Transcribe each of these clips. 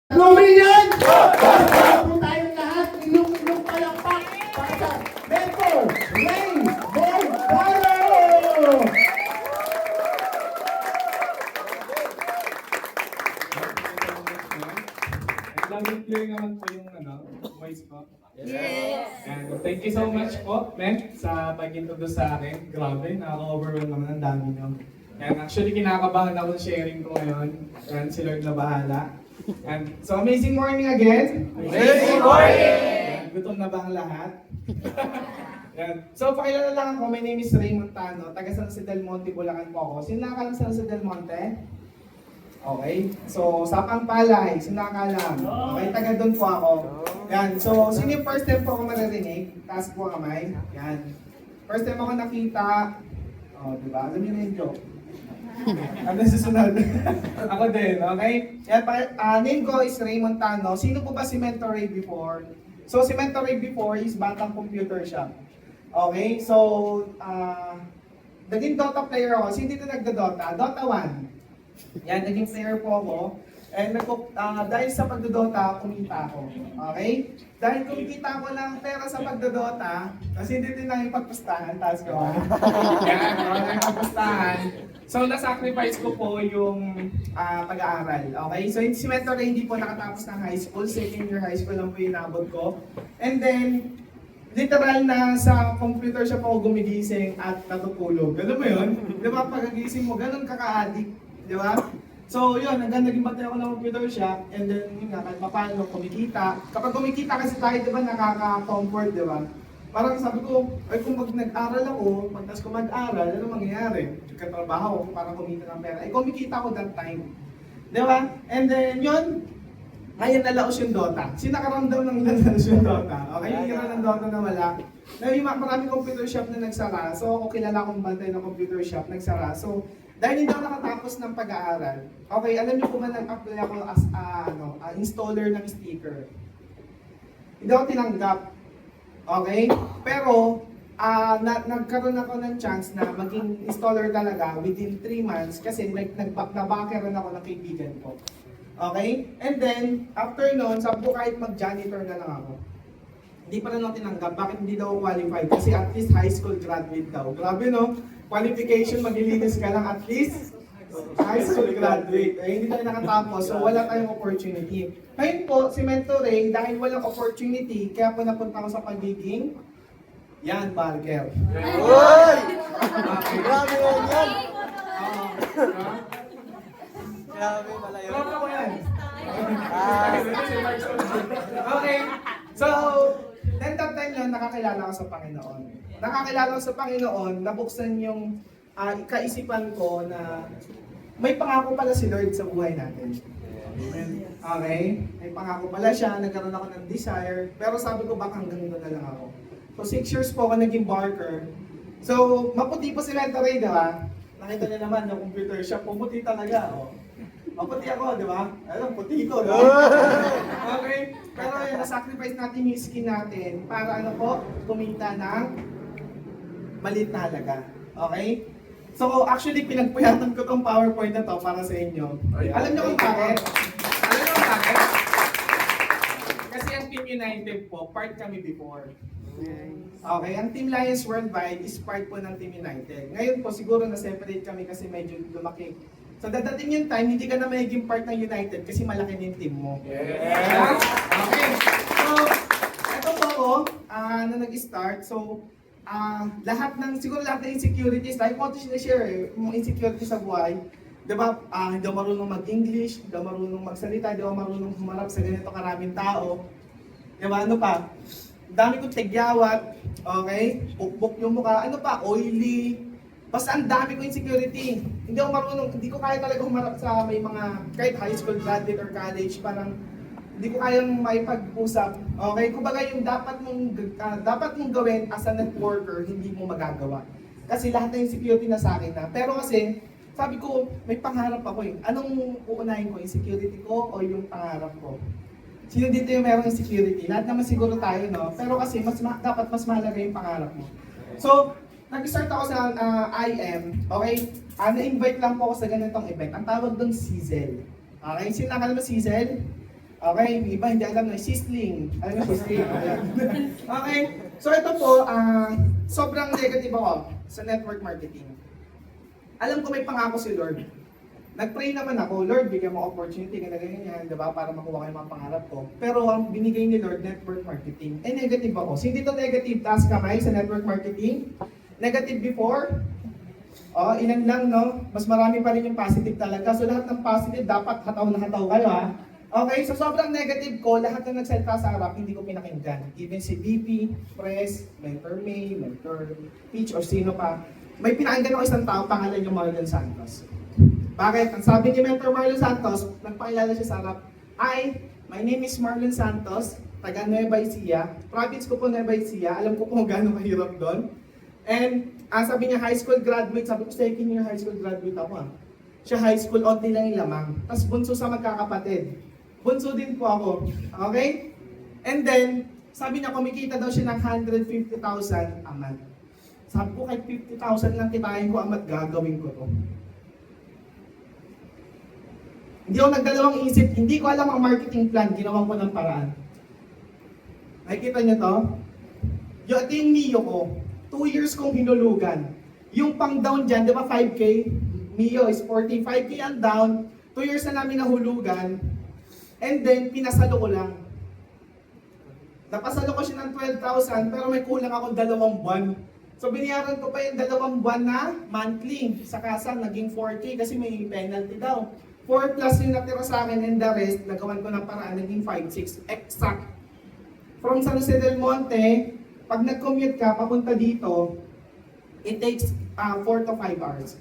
Luminyan! Po tayong lahat, inyong palakpak para sa Mentor Ray Bordaro! Laging clear naman po yung voice ko. Yes! And thank you so much po, men, sa pag-introduce sa akin. Grabe, nakaka-overwhelm naman ang dami nyo. And actually, kinakabahan ako sa sharing ko ngayon. And si Lord na bahala. And so, amazing morning again. Amazing morning! And gutom na ba ang lahat? And, so, pakilala lang ako. My name is Ray Montano. Taga San Jose del Monte, Bulacan po ako. Sino nakakalam San Jose del Monte? Okay. So, Sapang Palay. Sino nakakalam? Okay, taga doon po ako. Yan. So, sino yung first time po ako maririnig? Taas po kamay. Yan. First time ako nakita. Oh, diba? Alam niyo na yung joke. Ano susunod? Ako din, okay? Yan, name ko is Ray Montano. Sino po ba si Mentor Ray before? So, si Mentor Ray before is Batang Computer Shop. Okay? So, naging Dota player ako. Sino dito nagda-Dota? Dota 1. Yan, naging player po ako. And dahil sa pagdodota, kumita ako. Okay? Dahil kumikita ko ng pera sa pagdodota, kasi hindi din lang yung pagpustahan, taas ko. Yan, yung pagpustahan. So, na-sacrifice ko po yung pag-aaral. Okay? So, si Mentor Ray hindi po nakatapos ng high school. Second year high school lang po yung inabot ko. And then, literal na sa computer shop ako gumigising at natutulog. Alam mo yun? Di ba? Pag-gising mo, ganun kaka-addict. Di ba? So yun, hanggang naging batay ako ng computer shop, and then yun nga, kahit paano kumikita. Kapag kumikita kasi tayo, di ba, nakaka-comfort, di ba? Parang sabi ko, ay kung nag-aral ako, pagtas ko mag-aral, ano mangyayari? Nagkatrabaho ako para kumita ng pera. Ay kumikita ako that time. Di ba? And then yun, ngayon nalaos yung Dota. Sinakaramdam ng nalaos yung Dota. Okay, yung hira ng Dota na wala. Na yung maraming computer shop na nagsara. So ako kilala kong bantay ng computer shop, nagsara. So dahil hindi ako nakatapos ng pag-aaral, okay, alam niyo kung nag-apply ako as installer ng sticker. Hindi ako tinanggap. Okay? Pero, nagkaroon ako ng chance na maging installer talaga within 3 months kasi nabackeran ako ng kaibigan ko. Okay? And then, after noon, sabi ko kahit mag-janitor na lang ako. Hindi pa rin ako tinanggap. Bakit hindi daw qualified? Kasi at least high school graduate daw. Grabe no? Qualification, maglilinis ka lang at least high school graduate. Eh, hindi tayo nakatapos, so wala tayong opportunity. Ngayon po, si Mentor Ray, dahil walang opportunity, kaya po napunta ko sa pagiging barker. Uy! Grabe yun yan! Grabe pala yun. Tropa ko yan. Okay, so, then that time lang, nakakilala ko sa Panginoon. Nakakilala ko sa Panginoon, nabuksan yung kaisipan ko na may pangako pala si Lord sa buhay natin. Okay? May pangako pala siya, nagkaroon ako ng desire, pero sabi ko baka hanggang doon na lang ako. So 6 years po ako naging barker. So, maputi po si Mentor Ray, di ba? Nakita niyo naman, yung computer shop, pumuti talaga. Oh. Maputi ako, di ba? Alam, puti ko, no? Okay? Pero yun, na-sacrifice natin yung skin natin para kumita ng maliit na halaga. Okay? So, actually, pinagpuyatan ko tong PowerPoint na to para sa inyo. Alam niyo kung bakit? Alam niyo kung bakit? Kasi ang Team United po, part kami before. Okay, ang Team Lions Worldwide is part po ng Team United. Ngayon po, siguro na-separate kami kasi medyo lumaki. So, dadating yung time, hindi ka na magiging part ng United kasi malaki na yung team mo. Yeah. Okay. So, ito po ako, na nag-start. So, siguro lahat ng insecurities, like what is na-share mga insecurities sa buhay. Diba, hindi ako marunong mag-English, hindi ako marunong magsalita, hindi ako marunong humarap sa ganito karaming tao. Diba, ano pa? Dami kong tigyawat, okay? Pukpok yung mukha, ano pa, oily. Basta ang dami ko insecurity. Hindi ako marunong, hindi ko kaya talaga humarap sa may mga, kahit high school graduate or college, parang hindi ko kayang maipag-usap. Okay? Kumbaga yung dapat mong gawin as a networker, hindi mo magagawa. Kasi lahat ng insecurity na sa akin na. Pero kasi, sabi ko, may pangarap ako eh. Anong uunahin ko? Insecurity ko o yung pangarap ko? Sino dito yung merong insecurity? Lahat naman siguro tayo, no? Pero kasi dapat mas mahalaga yung pangarap mo. So, nag-start ako sa IM, okay? Na-invite lang po ako sa ganitong event. Ang tawag doon Sizzle. Okay? Sino nakakala mo Sizzle? Okay, yung iba hindi alam na sizzling. Alam mo sizzling? Ayan. Okay, so ito po, sobrang negative ako sa network marketing. Alam ko may pangako si Lord. Nag-pray naman ako, Lord, bigyan mo opportunity, ganyan, di ba, para makuha ko yung mga pangarap ko. Pero ang binigay ni Lord, network marketing. Eh, negative ako. So, hindi to negative, taas kamay sa network marketing. Negative before, ilan lang, no? Mas marami pa rin yung positive talaga. So, lahat ng positive, dapat hataw na hataw kayo, ha? Okay, so sobrang negative ko, lahat ng nagsalita sa harap, hindi ko pinakinggan. Even si VP, Press, Mentor May, Mentor Peach, or sino pa. May pinakinggan ako isang tao, pangalan niya Marlon Santos. Bakit? Ang sabi ni Mentor Marlon Santos, nagpakilala siya sa harap, "Hi, my name is Marlon Santos, taga Nueva Ecija. Province ko po Nueva Ecija, alam ko kung gaano mahirap doon. And sabi niya, high school graduate, sabi ko, second year high school graduate ako Siya high school, onti lang yung lamang. Tapos bunso sa magkakapatid. Bunso din po ako. Okay? And then, sabi niya, kumikita daw siya ng 150,000 a month. Sabi ko, kahit 50,000 lang kitain ko, amat gagawin ko to. Hindi ako nagdalawang isip, hindi ko alam ang marketing plan, ginawa ko ng paraan. Nakikita niyo to? Ito yung Mio ko. 2 years kong hinulugan. Yung pang down dyan, di ba 5K? Mio is 45K ang down. 2 years na namin nahulugan. And then, pinasalo ko lang. Napasalo ko siya ng 12,000, pero may kulang akong 2 buwan. So, biniyaran ko pa yung 2 buwan na monthly. Sa kasang, naging 4K kasi may penalty daw. 4 plus yung natira sa akin and the rest, nagawan ko ng paraan, naging 5-6. Exact. From San Jose del Monte, pag nag-commute ka, papunta dito, it takes 4 to 5 hours.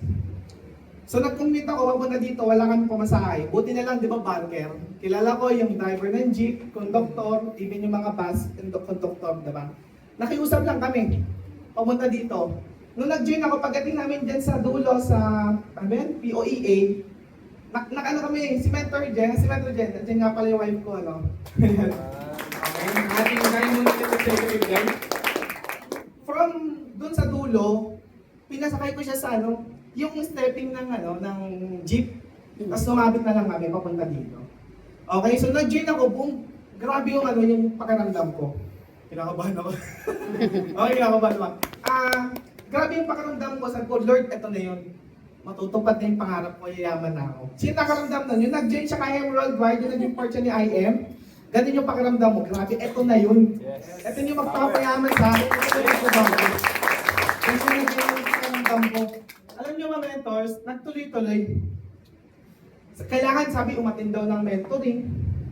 So nag-commute ako, papunta dito, wala kami pamasahe. Buti na lang, di ba, banker? Kilala ko yung driver ng jeep, conductor, even yung mga bus, conductor, di ba? Nakiusap lang kami, papunta dito. Nung nag-join ako, pagdating namin dyan sa dulo sa POEA, nakano kami, si Mentor Jen, dyan nga pala yung wife ko, ano? Okay, ating community executive dyan. From dun sa dulo, pinasakay ko siya sa yung stepping ng ng jeep. Tapos lumapit na lang kami papunta dito. Okay, so nag-join ako, boom, grabe yung yung pakiramdam ko. Kinakabahan ako. Okay, kinakabahan ako. Grabe yung pakiramdam ko, sabi ko, Lord, eto na yun. Matutupad na yung pangarap ko, yayaman na ako. Sino nakaramdam nun? Yung nag-join siya kay IM Worldwide, yung naging part siya ni IM, ganun yung pakiramdam mo. Grabe, eto na yun. Eto yung magpapayaman sa akin. Eto yung pakiramdam ko. Kasi yung pakiramdam ko. Alam niyo mga mentors, nagtuloy-tuloy. Kailangan sabi, umatin daw ng mentoring.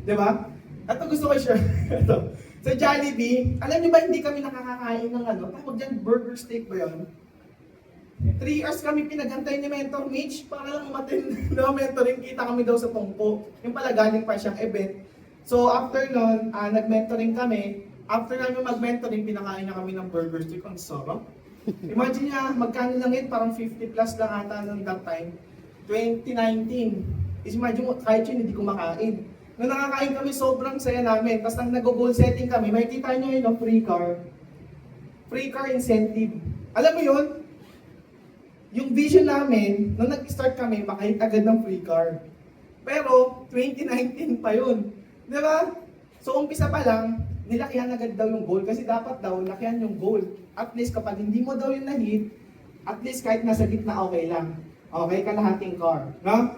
Di ba? Ito gusto ko share. Ito. Sa Jollibee, alam niyo ba hindi kami nakakakain ng tawag dyan, burger steak ba yun? 3 hours kami pinagantay ni Mentor Mitch para lang umatin na mentoring. Kita kami daw sa Tungpo. Yung pala galing pa siyang event. So after nun, nag-mentoring kami. After namin mag-mentoring, pinakain niya kami ng burger steak. Ang sarap. Imagine niya, magkano lang yun? Parang 50 plus lang ata nung that time. 2019. Imagine mo, kahit yun hindi kumakain. Nung nakakain kami, sobrang saya namin. Tapos nang nag-goal setting kami, makikita nyo yun, free car. Free car incentive. Alam mo yun? Yung vision namin, nung nag-start kami, makahit agad ng free car. Pero, 2019 pa yun. Di ba? So, umpisa pa lang, nilakihan agad daw yung goal. Kasi dapat daw, lakihan yung goal. At least, kapag hindi mo daw yung na-hit, at least kahit nasa gitna, okay lang. Okay, kalahating car. No?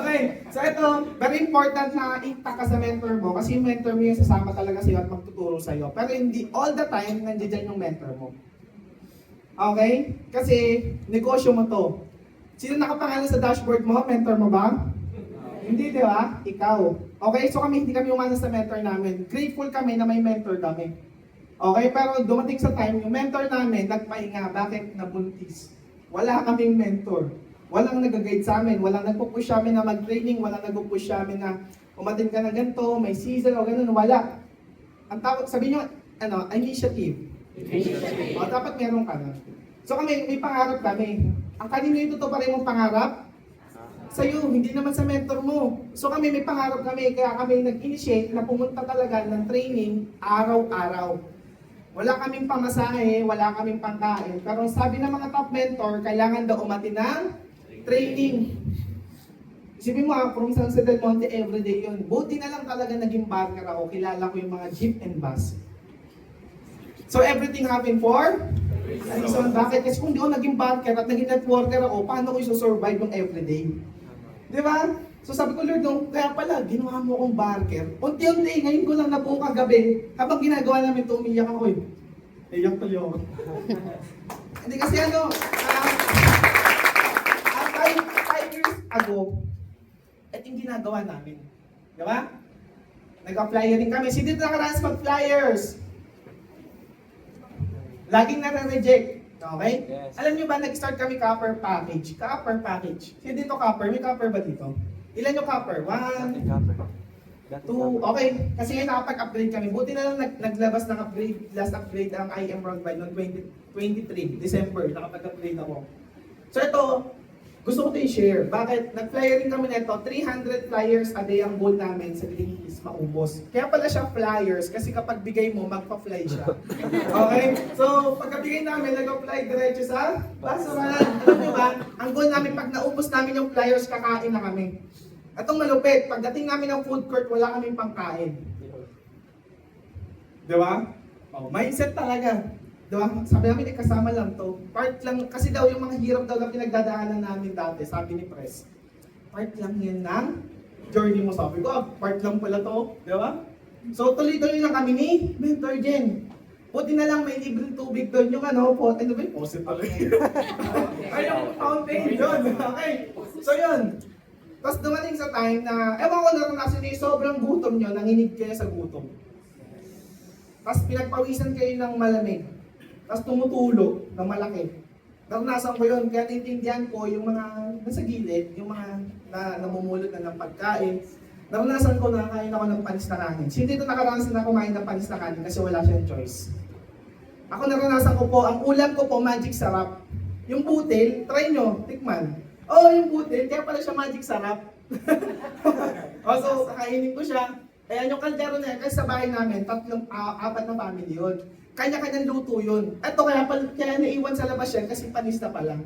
Okay. So, ito, very important na itak ka sa mentor mo. Kasi yung mentor mo yung sasama talaga sa'yo at magtuturo sa'yo. Pero hindi all the time, nandiyan yung mentor mo. Okay? Kasi negosyo mo to. Sino nakapangalan sa dashboard mo? Mentor mo ba? Hindi, di ba? Ikaw. Okay? So hindi kami umasa sa mentor namin. Grateful kami na may mentor kami. Okay? Pero dumating sa time, yung mentor namin, nagpahinga. Bakit? Nabuntis. Wala kaming mentor. Walang nag-guide sa amin. Walang nagpo-push sa amin na mag-training. Walang nagpo-push sa amin na umatin ka na ganito, may season o ganun. Wala. Ang tawag, sabi nyo, initiative. O, dapat meron ka na. So kami, may pangarap kami. Ang kanino yung totoo pa rin mong pangarap? Sa'yo, hindi naman sa mentor mo. So kami, may pangarap kami, kaya kami nag-initiate na pumunta talaga ng training araw-araw. Wala kaming pamasahe, wala kaming pangkain. Pero sabi ng mga top mentor, kailangan daw umati ng training. Isipin mo from San Jose del Monte everyday yun. Buti na lang talaga naging barker ako. Kilala ko yung mga jeep and bus. So everything happened for reason. Bakit? Kasi kung di ako naging barker at naging networker ako, paano ko i-survive yung everyday? Di ba? So sabi ko, Lord, kaya pala, ginawa mo akong barker. Unti-unti, ngayon ko lang nabuo kagabi, habang ginagawa namin ito, umiyak ako eh. Iyak tuloy ako. Hindi kasi ano, 5 years ago, ito yung ginagawa namin. Di ba? Nag-flyerin kami. Sino dito nakaranas mag-flyers? Laging nare-reject. Okay? Yes. Alam niyo ba, nag-start kami copper package. Copper package. Sino dito copper? May copper ba dito? Ilan yung copper? 1, 2, okay. Kasi ngayon nakapag-upgrade kami. Buti na lang naglabas ng upgrade, last upgrade ang IM Broadband noong 2023, December, nakapag-upgrade ako. So ito, gusto ko ito i-share. Bakit? Nag-flyering kami nito, 300 flyers a day ang goal namin sa Green is maubos. Kaya pala siya flyers, kasi kapag bigay mo, magpa-fly siya. Okay? So, pagkabigay namin, nag-apply diretso sa basurahan. Alam nyo ba, ang goal namin, pag naubos namin yung flyers, kakain na kami. Atong malupit, pagdating namin ng food court, wala kaming pangkain. Di ba? Oh, mindset talaga. Di ba? Sabi namin, kasama lang to. Part lang, kasi daw yung mga hirap daw na pinagdadaanan namin dati, sabi ni Pres. Part lang yan ng journey mo. Sabi ko, part lang pala to. Di ba? So, tuloy-tuloy lang kami ni Mentor Jen. Buti na lang may libreng tubig doon yung ano po. Ano ba yung faucet tuloy? Ay, yung fountain doon. Okay. So, yun. Tapos dumating sa time na, ewan ko naranasan niyo, sobrang gutom nyo, nanginig kayo sa gutom. Tapos pinagpawisan kayo ng malamig. Tapos tumutulo ng malaki. Naranasan ko yun, kaya naintindihan ko yung mga nasa gilid, yung mga namumulot na ng pagkain. Naranasan ko na kain ako ng panis na kanin. Sino dito nakaranas na kumain ng panis na kanin kasi wala siyang choice? Ako naranasan ko po, ang ulam ko po, magic sarap. Yung butil, try nyo, tikman. Oh, yung butil, kaya pala siya magic sarap. So, kakainin ko siya. Ayan, yung kaldero na yan, kasi sa bahay namin, 4 na family yun. Kanya-kanyang luto yun. Eto, kaya naiwan sa labas yan, kasi panis na pala.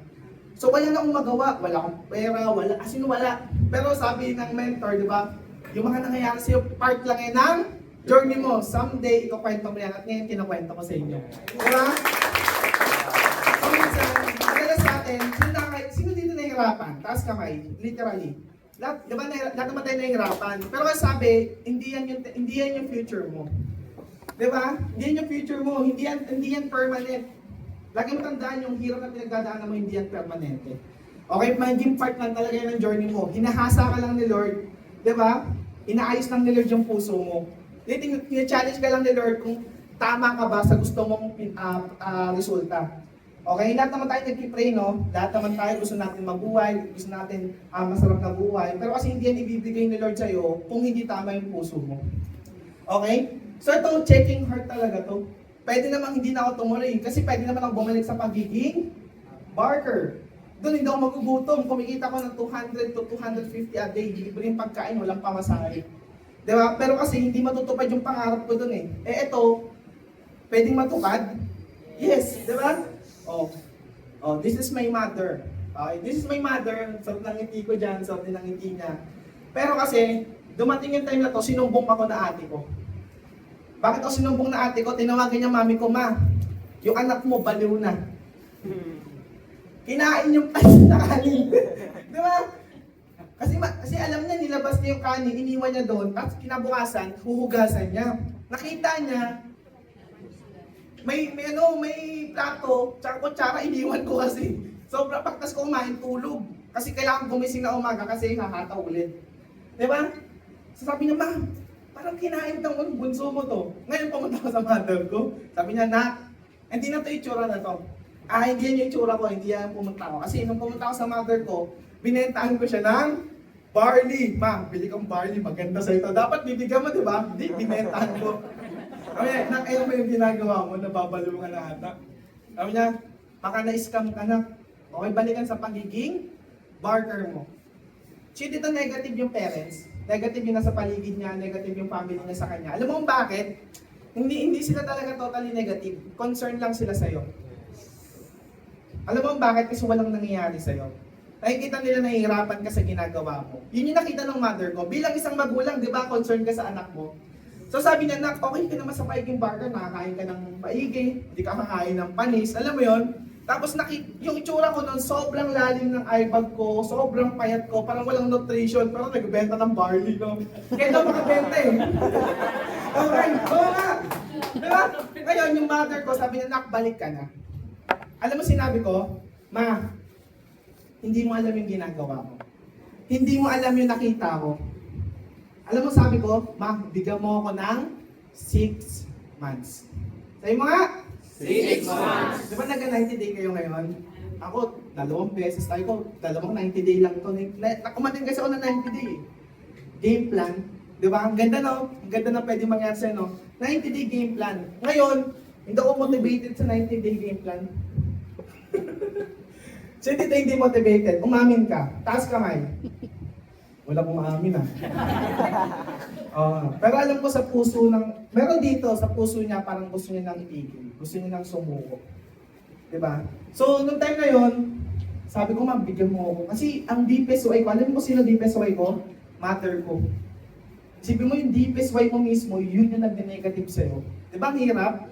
So, wala na akong magawa. Wala akong pera, wala. As in, wala. Pero sabi ng mentor, di ba, yung mga nangyayari sa'yo, part lang yan ng journey mo. Someday, ikukwento mo yan, at ngayon, kinakwento ko sa inyo. Diba? So, minsan, madalas sa atin, sino dito nahihirapan? Taas kamay, literally. Lahat naman tayo nahihirapan. Pero kasi sabi, hindi yan yung future mo. Diba? Hindi yan yung future mo. Hindi yan permanent. Lagi mo tandaan yung hirap na pinagdadaanan mo, hindi yan permanente. Okay, maging part lang talaga yan ng journey mo. Hinahasa ka lang ni Lord. Diba? Inaayos lang ni Lord yung puso mo. Tina-challenge ka lang ni Lord kung tama ka ba sa gusto mong resulta. Okay, lahat naman tayo nag-pray, no? Lahat naman tayo gusto natin mabuhay, gusto natin masarap na buhay. Pero kasi hindi yan ibibigay ni Lord sa'yo kung hindi tama yung puso mo. Okay? So ito, checking heart talaga to. Pwede namang hindi na ako tumuloy kasi pwede naman ako bumalik sa pagiging barker. Doon hindi ako magugutom. Kumikita ko ng 200 to 250 a day. Libre yung pagkain, walang pamasahe. Diba? Pero kasi hindi matutupad yung pangarap ko doon eh. Eh ito, pwedeng matupad? Yes, diba? Oh, this is my mother. Okay, this is my mother. Sarap ng ngiti ko dyan, sarap din ng ngiti niya. Pero kasi, dumating yung time na to, sinumbong ako na ate ko. Bakit ako sinumbong na ate ko? Tinawagan niya mami ko, ma, yung anak mo, baliw na. Kinain yung panis na kanin. Di ba? Kasi alam niya, nilabas niya yung kanin, iniwan niya doon, tapos kinabukasan, huhugasan niya. Nakita niya, may plato, tsaka kutsara, iniwan ko kasi. Sobra, pagtas ko kumain, tulog. Kasi kailangan gumising na umaga kasi hahata ulit. Diba? So sabi niya, ma, parang kinain ng bunso mo to. Ngayon pumunta ko sa mother ko. Sabi niya, nak, hindi na to itsura na to. Hindi yan yung itsura ko, hindi yan pumunta ko. Kasi nung pumunta ko sa mother ko, binentahan ko siya ng barley. Ma, bili kang barley, maganda sa ito. Dapat bibigyan mo, diba? Hindi, binentahan ko. Sabi niya, nak, ayun mo yung ginagawa mo, nababalo ka na ata. Sabi niya, baka na-scam ka na. Okay, balikan sa pagiging barker mo. So dito negative yung parents, negative yung nasa paligid niya, negative yung family niya sa kanya. Alam mo kung bakit? Hindi sila talaga totally negative. Concern lang sila sa'yo. Alam mo kung bakit? Kasi walang nangyayari sa'yo. Nakikita nila nahihirapan ka sa ginagawa mo. Yun yung nakita ng mother ko. Bilang isang magulang, di ba, concerned ka sa anak mo. So sabi niya, nak, okay ka naman sa paiging burger, nakakain ka ng maigi, hindi ka kakain ng panis, alam mo yon. Tapos yung itsura ko noon, sobrang lalim ng eye bag ko, sobrang payat ko, parang walang nutrition, parang nagbenta ng barley, no? Kaya daw makabenta eh. Okay, oo nga. Diba? Ngayon, yung mother ko, sabi niya, nak, balik ka na. Alam mo sinabi ko, ma, hindi mo alam yung ginagawa mo. Hindi mo alam yung nakita ko. Alam mo sabi ko, ma, bigyan mo ako ng 6 months. Sabi mo nga? 6 months. Di ba nag-90 day kayo ngayon? Ako, 2 beses tayo ko, 2 90 day lang to. Nakumating kasi ako ng 90 day. Game plan. Di ba? Ang ganda no? Ang ganda na pwede mangyari sa'yo, no? 90 day game plan. Ngayon, hindi ako motivated sa 90 day game plan. So hindi motivated, umamin ka, taas kamay. Wala pong maamin ah. Pero alam ko sa puso meron dito sa puso niya parang gusto niya nang itigil, gusto niya nang sumuko. Diba? So nung time na yon, sabi ko ma'am, bigyan mo ako. Kasi ang deepest way ko, alam mo sino deepest way ko? Mother ko. Isipin mo yung deepest way mo mismo, yun yung nag-negative sa'yo. Diba ang hirap?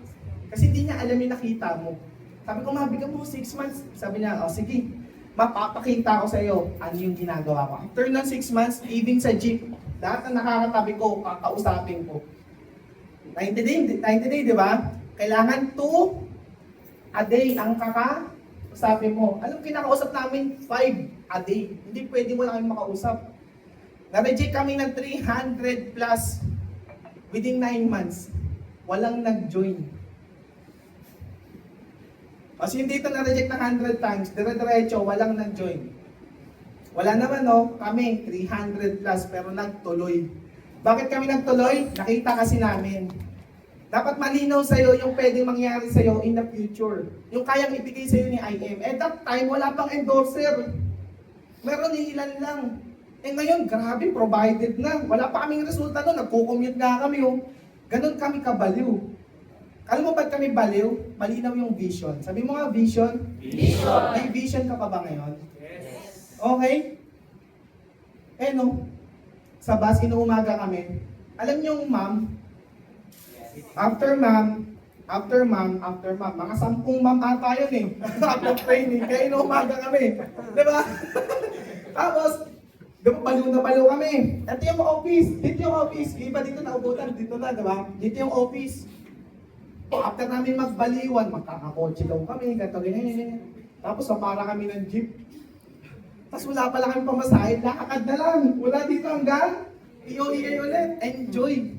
Kasi hindi niya alam yung nakita mo. Sabi ko, mabigyan mo 6 months. Sabi niya, oh sige, mapapakita ko sa iyo ano yung ginagawa ko. After ng 6 months, leaving sa jeep, lahat ng nakakatabi ko, kakausapin ko. 90 day, di ba? Kailangan 2 a day ang kakausapin mo. Alam, kinakausap namin 5 a day. Hindi pwede mo lang kami makausap. Na-reject kami ng 300 plus within 9 months. Walang nag-join. Kasi hindi ito na-reject ng 100 times, dire-diretso, walang nag-join. Wala naman no, kami 300 plus pero nagtuloy. Bakit kami nagtuloy? Nakita kasi namin. Dapat malinaw sa'yo yung pwedeng mangyari sa'yo in the future. Yung kayang ibigay sa'yo ni IM. At that time, wala pang endorser. Meron ilan lang. Eh ngayon, grabe, provided na. Wala pa kaming resulta nun, nagko-commute nga kami. Oh. Ganon kami kabaliw. Alam mo ba't kami baliw? Malinaw yung vision. Sabi mo nga, vision? Vision. May vision ka pa ba ngayon? Yes. Okay? Eh no, sa bus, inuumaga kami. Alam niyo yung ma'am, after ma'am, mga 10 ma'am ata yun eh. After training, kaya inuumaga kami. Diba? Tapos, baliw na baliw kami. Ito yung office. Dito yung office. Iba dito na ubutan. Dito na, diba? Dito yung office. After namin magbaliwan, magkakakotse daw kami, ganyan. Tapos para kami ng jeep. Tapos wala pala kami pamasahe, lakad na lang. Wala dito hanggang iyo-iyo ulit. Enjoy.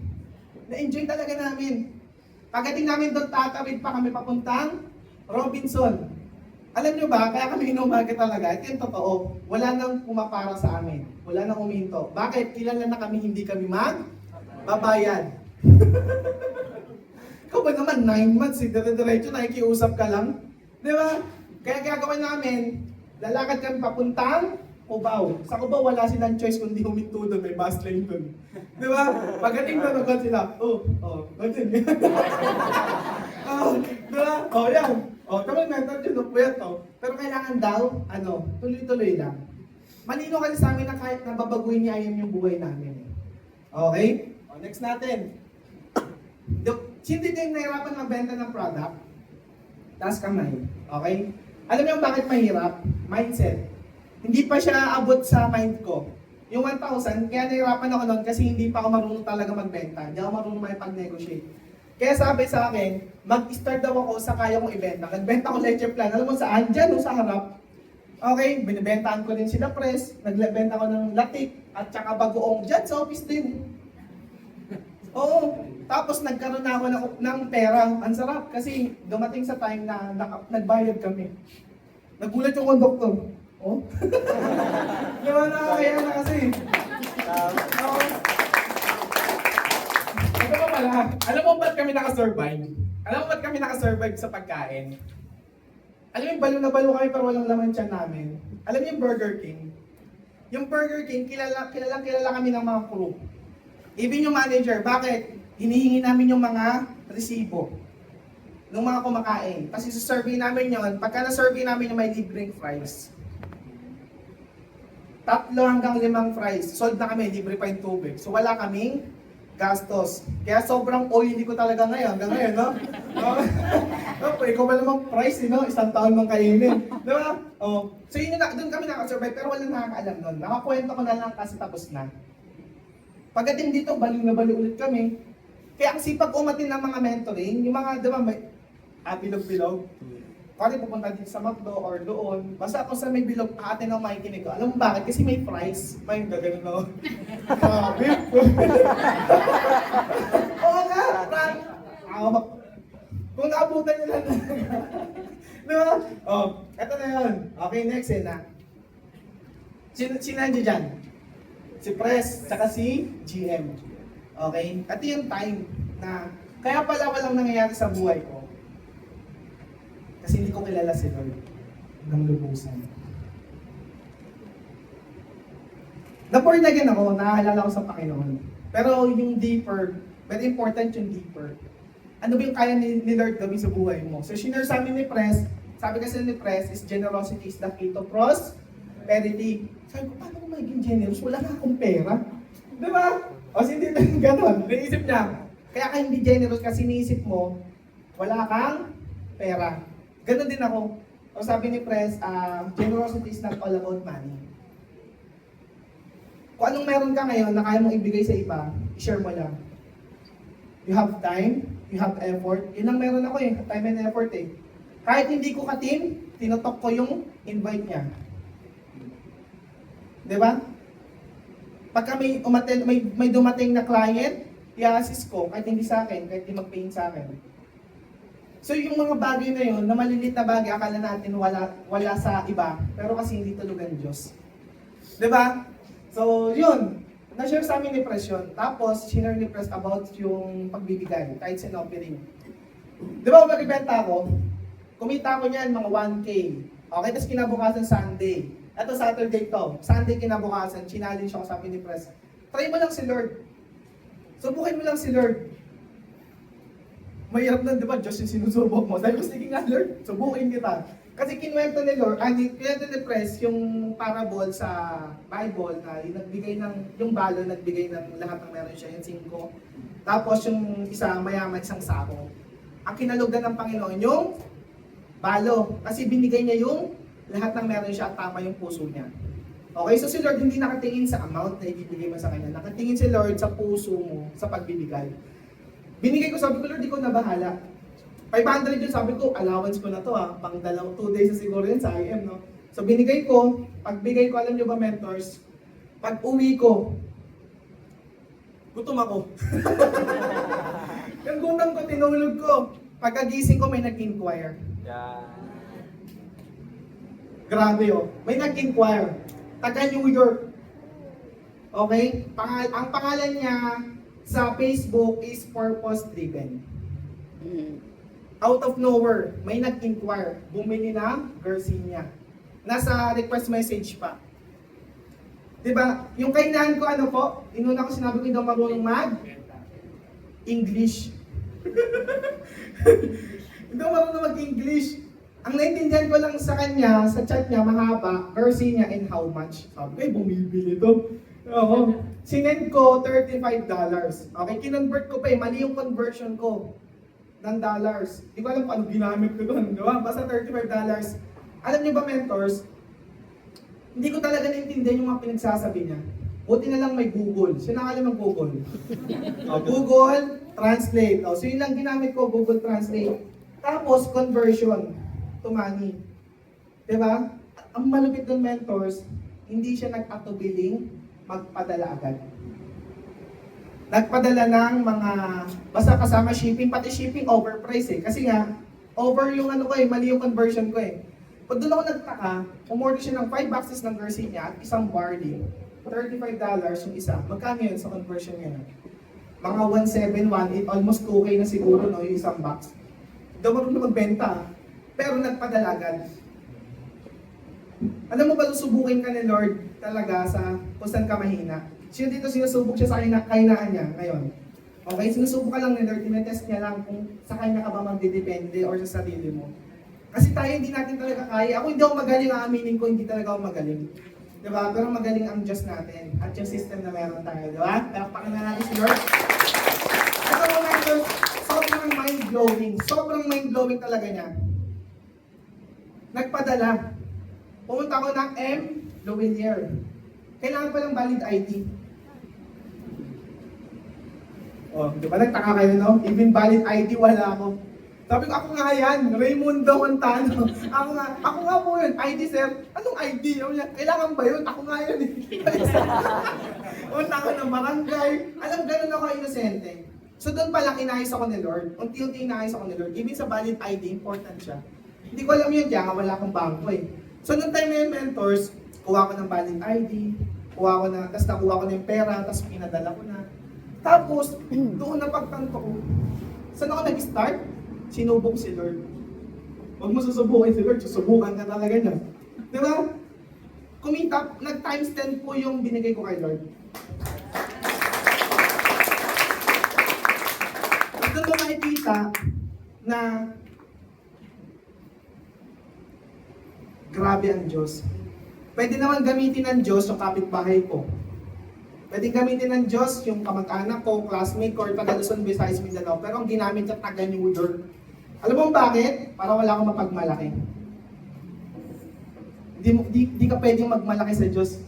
Na-enjoy talaga namin. Pagdating namin doon, tatawid pa kami papuntang Robinson. Alam nyo ba, kaya kami inumaga talaga, ito yung totoo. Wala nang pumapara sa amin. Wala nang uminto. Bakit? Kilala na kami, hindi kami magbabayad. Ikaw ba naman, 9 months, dire-diretso, nakikiusap ka lang? Di ba? Kaya gagawin namin, lalakad kami papuntang Cubao. Sa Cubao, wala silang choice kundi huminto doon, may bus lane doon. Di ba? Pagdating na nagod sila, ganyan. Di ba? Yan. Kaming mentor yun, puyat to. Pero kailangan daw, tuloy-tuloy lang. Malino kasi sa amin na kahit nababaguhin niya ayun yung buhay namin. Okay? Next natin. Hindi din nahirapan magbenta ng product, taas kamay. Okay? Alam niyo bakit mahirap? Mindset. Hindi pa siya abot sa mind ko. Yung 1,000, kaya nahirapan ako noon kasi hindi pa ako marunong talaga magbenta. Hindi ako marunong makipag-negotiate. Kaya sabi sa akin, mag-start daw ako sa kaya kong ibenta. Nagbenta ko lecture plan. Alam mo saan? Diyan, sa harap. Okay, binibentaan ko din sila press. Nagbenta ko ng latik at saka bagoong dyan sa office din. Oo. Tapos nagkaroon na ako ng pera. Ang sarap kasi dumating sa time na nagbayad kami. Nagulat yung conductor. Oh? Diba nakakaya na kasi. Ito pa pala. Alam mo ba't kami nakasurvive? Alam mo ba't kami nakasurvive sa pagkain? Alam mo yung balo na balo kami pero walang laman tiyan namin. Alam mo yung Burger King? Yung Burger King, kilala kami ng mga crew. Even yung manager, bakit? Hinihingi namin yung mga resibo ng mga kumakain. Kasi sa survey namin yon, pagka na-survey namin yung may libreng fries. 3 hanggang 5 fries. Sold na kami, libre pa yung tubig. So wala kaming gastos. Kaya sobrang oily ko talaga ngayon. Hanggang ngayon, no? Ikaw ba namang fries, no? 1 taon mong kainin. Di ba? Oh. So yun na, doon kami nakasurvive, pero walang nakakaalam doon. Nakakwento ko na lang kasi tapos na. Pagdating dito, baliw na baliw ulit kami. Kaya ang sipag umatin ng mga mentoring, yung mga, di ba, may bilog-bilog. Kung pupunta dito sa McDo or doon, basta kung sa may bilog, ate na makikinig ko. Alam mo bakit? Kasi may fries. May gagano na. Grabe. Oo nga, Frank. Kung naabutan nila na. Diba? Oh, eto na yun. Okay, next na. Sino nandiyo dyan? Si Pres, saka si GM. Okay? At yung time na, kaya pala walang nangyayari sa buhay ko. Kasi hindi ko kilala si Lord ng lubusan. Na-born again ako, nakahalala ko sa Panginoon. Pero yung deeper, very important yung deeper. Ano ba yung kaya ni Lord gawin sa buhay mo? So, sinare sa amin ni Pres, sabi kasi ni Pres is generosity is the key to prosperity. Sabi ko, paano ko magiging generous? Wala na akong pera. Di ba? O, hindi na gano'n. Naisip niya, kaya ka hindi generous kasi niisip mo, wala kang pera. Ganon din ako. O sabi ni Pres, generosity is not all about money. Kung anong meron ka ngayon na kaya mong ibigay sa iba, i-share mo lang. You have time, you have effort. Yun ang meron ako eh, time and effort eh. Kahit hindi ko ka-team, tinotok ko yung invite niya. Diba? Pagka may dumating na client, i-assist ko, kahit hindi sa akin, kahit hindi mag-pay sa akin. So yung mga bagay na yun, na malilit na bagay, akala natin wala sa iba, pero kasi hindi tulugan Diyos. Diba? So yun, na-share sa amin ni Pres yun. Tapos, sinare ni Pres about yung pagbibigay, kahit sa offering. Diba, magbibenta ako, kumita ko niyan mga 1K. Okay, tapos kinabukasan Sunday. Ito Saturday to. Sunday kinabukasan, challenge ako, sabi ni Pres, try mo lang si Lord. Subukin mo lang si Lord. Mahirap na, di ba? Diyos yung sinusubok mo. Dahil ko, sige nga, Lord, subukin kita. Kasi kinuwento ni Lord, kinuwento ni Pres yung parable sa Bible na yung nagbigay yung balo, nagbigay ng lahat ng meron siya, yung 5. Tapos yung isa, mayaman, isang sako. Ang kinalugdan ng Panginoon, yung balo. Kasi binigay niya yung lahat ng meron siya at tama yung puso niya. Okay, so si Lord hindi nakatingin sa amount na ibibigay mo sa kanya. Nakatingin si Lord sa puso mo, sa pagbibigay. Binigay ko, sabi ko, Lord, di ko na bahala. 500 yun, sabi ko, allowance ko na to pang 2 days na siguro yun sa IM, no? So binigay ko, pagbigay ko, alam nyo ba mentors, pag uwi ko, gutom ako. Yung gutom ko, tinulog ko. Pagkagising ko, may nag-inquire. Grabe may nag-inquire. Taga New York. Okay? Ang pangalan niya, sa Facebook is purpose-driven. Out of nowhere, may nag-inquire, bumili ng Garcinia. Nasa request message pa. Diba? Yung kainahan ko, ano po, inuna ko sinabi ko hindi daw marunong mag-English. Hindi daw marunong mag-English. Ang naintindihan ko lang sa kanya, sa chat niya, mahaba, Garcinia and how much. Sabi ko, bumibili to. Oo. Sinend ko $35. Okay, kinonvert ko pa mali yung conversion ko ng dollars. Di ko alam kung ano ginamit ko doon, di ba? Basta $35. Alam niyo ba, mentors, hindi ko talaga naintindihan yung mga pinagsasabi niya. Buti na lang may Google. Sino na alam ang Google? Google Translate. So yun lang ginamit ko, Google Translate. Tapos, conversion to money. Di ba? Ang malupit ng mentors, hindi siya nag-auto-billing, magpadala agad. Nagpadala ng mga, basta kasama shipping, pati shipping overpriced Kasi nga, over yung ano ko mali yung conversion ko Pag doon ako nagtaka, umorder siya ng 5 boxes ng Garcinia at isang barley. $35 yung isa. Magkano yun sa conversion niya? Mga 1.7, 1.8, almost 2K na siguro yung isang box. Daw marunong magbenta, pero nagpadala agad. Alam mo ba, susubukin ka ni Lord talaga sa kung saan ka mahina. Sino dito sinusubok siya sa kahinaan niya ngayon? Okay, sinusubok ka lang ni Lord, tinetest niya lang kung sa kanya ka ba magdidepende or sa sarili mo. Kasi tayo hindi natin talaga kaya. Ako hindi ako magaling, aaminin ko, hindi talaga ako magaling. Diba? Pero magaling ang Diyos natin at yung system na meron tayo. Diba? Palakpakan na natin si Lord. Ito mga ito, sobrang mind-blowing. Sobrang mind-blowing talaga niya. Nagpadala. Pumunta ko ng M. Louisier. Kailangan pa ng valid ID. Oh, di ba nagtaka kayo, no? Even valid ID, wala ako. Sabi ko, ako nga yan, Raymundo Montano. Ako nga po yun, ID sir. Anong ID? Kailangan ba yun? Ako nga yun eh. Punta ko ng barangay. Alam, ganun ako inosente. So doon pala inayos ako ni Lord. Unti-unti inayos ako ni Lord. Even sa valid ID, important siya. Hindi ko alam yun, kaya wala akong bangko eh. So noong time na yung mentors, kuha ko ng valid ID, tapos nakuha ko na yung pera, tapos pinadala ko na. Tapos, doon na pagtanto ko, saan ako nag-start? Sinubok si Lord. Huwag mo susubukin si Lord, susubukan ka talaga niya. Di ba? Kumita, nag-times 10 po yung binigay ko kay Lord. Doon mo makikita na grabe ang Diyos. Pwede naman gamitin ng Diyos yung kapitbahay ko. Pwede gamitin ng Diyos yung kamag-anak ko, classmate ko, or taga Luzon, Visayas, Mindanao. Pero ang ginamit niya taga New York. Alam mo bakit? Para wala akong mapagmalaki. Di ka pwedeng magmalaki sa Diyos.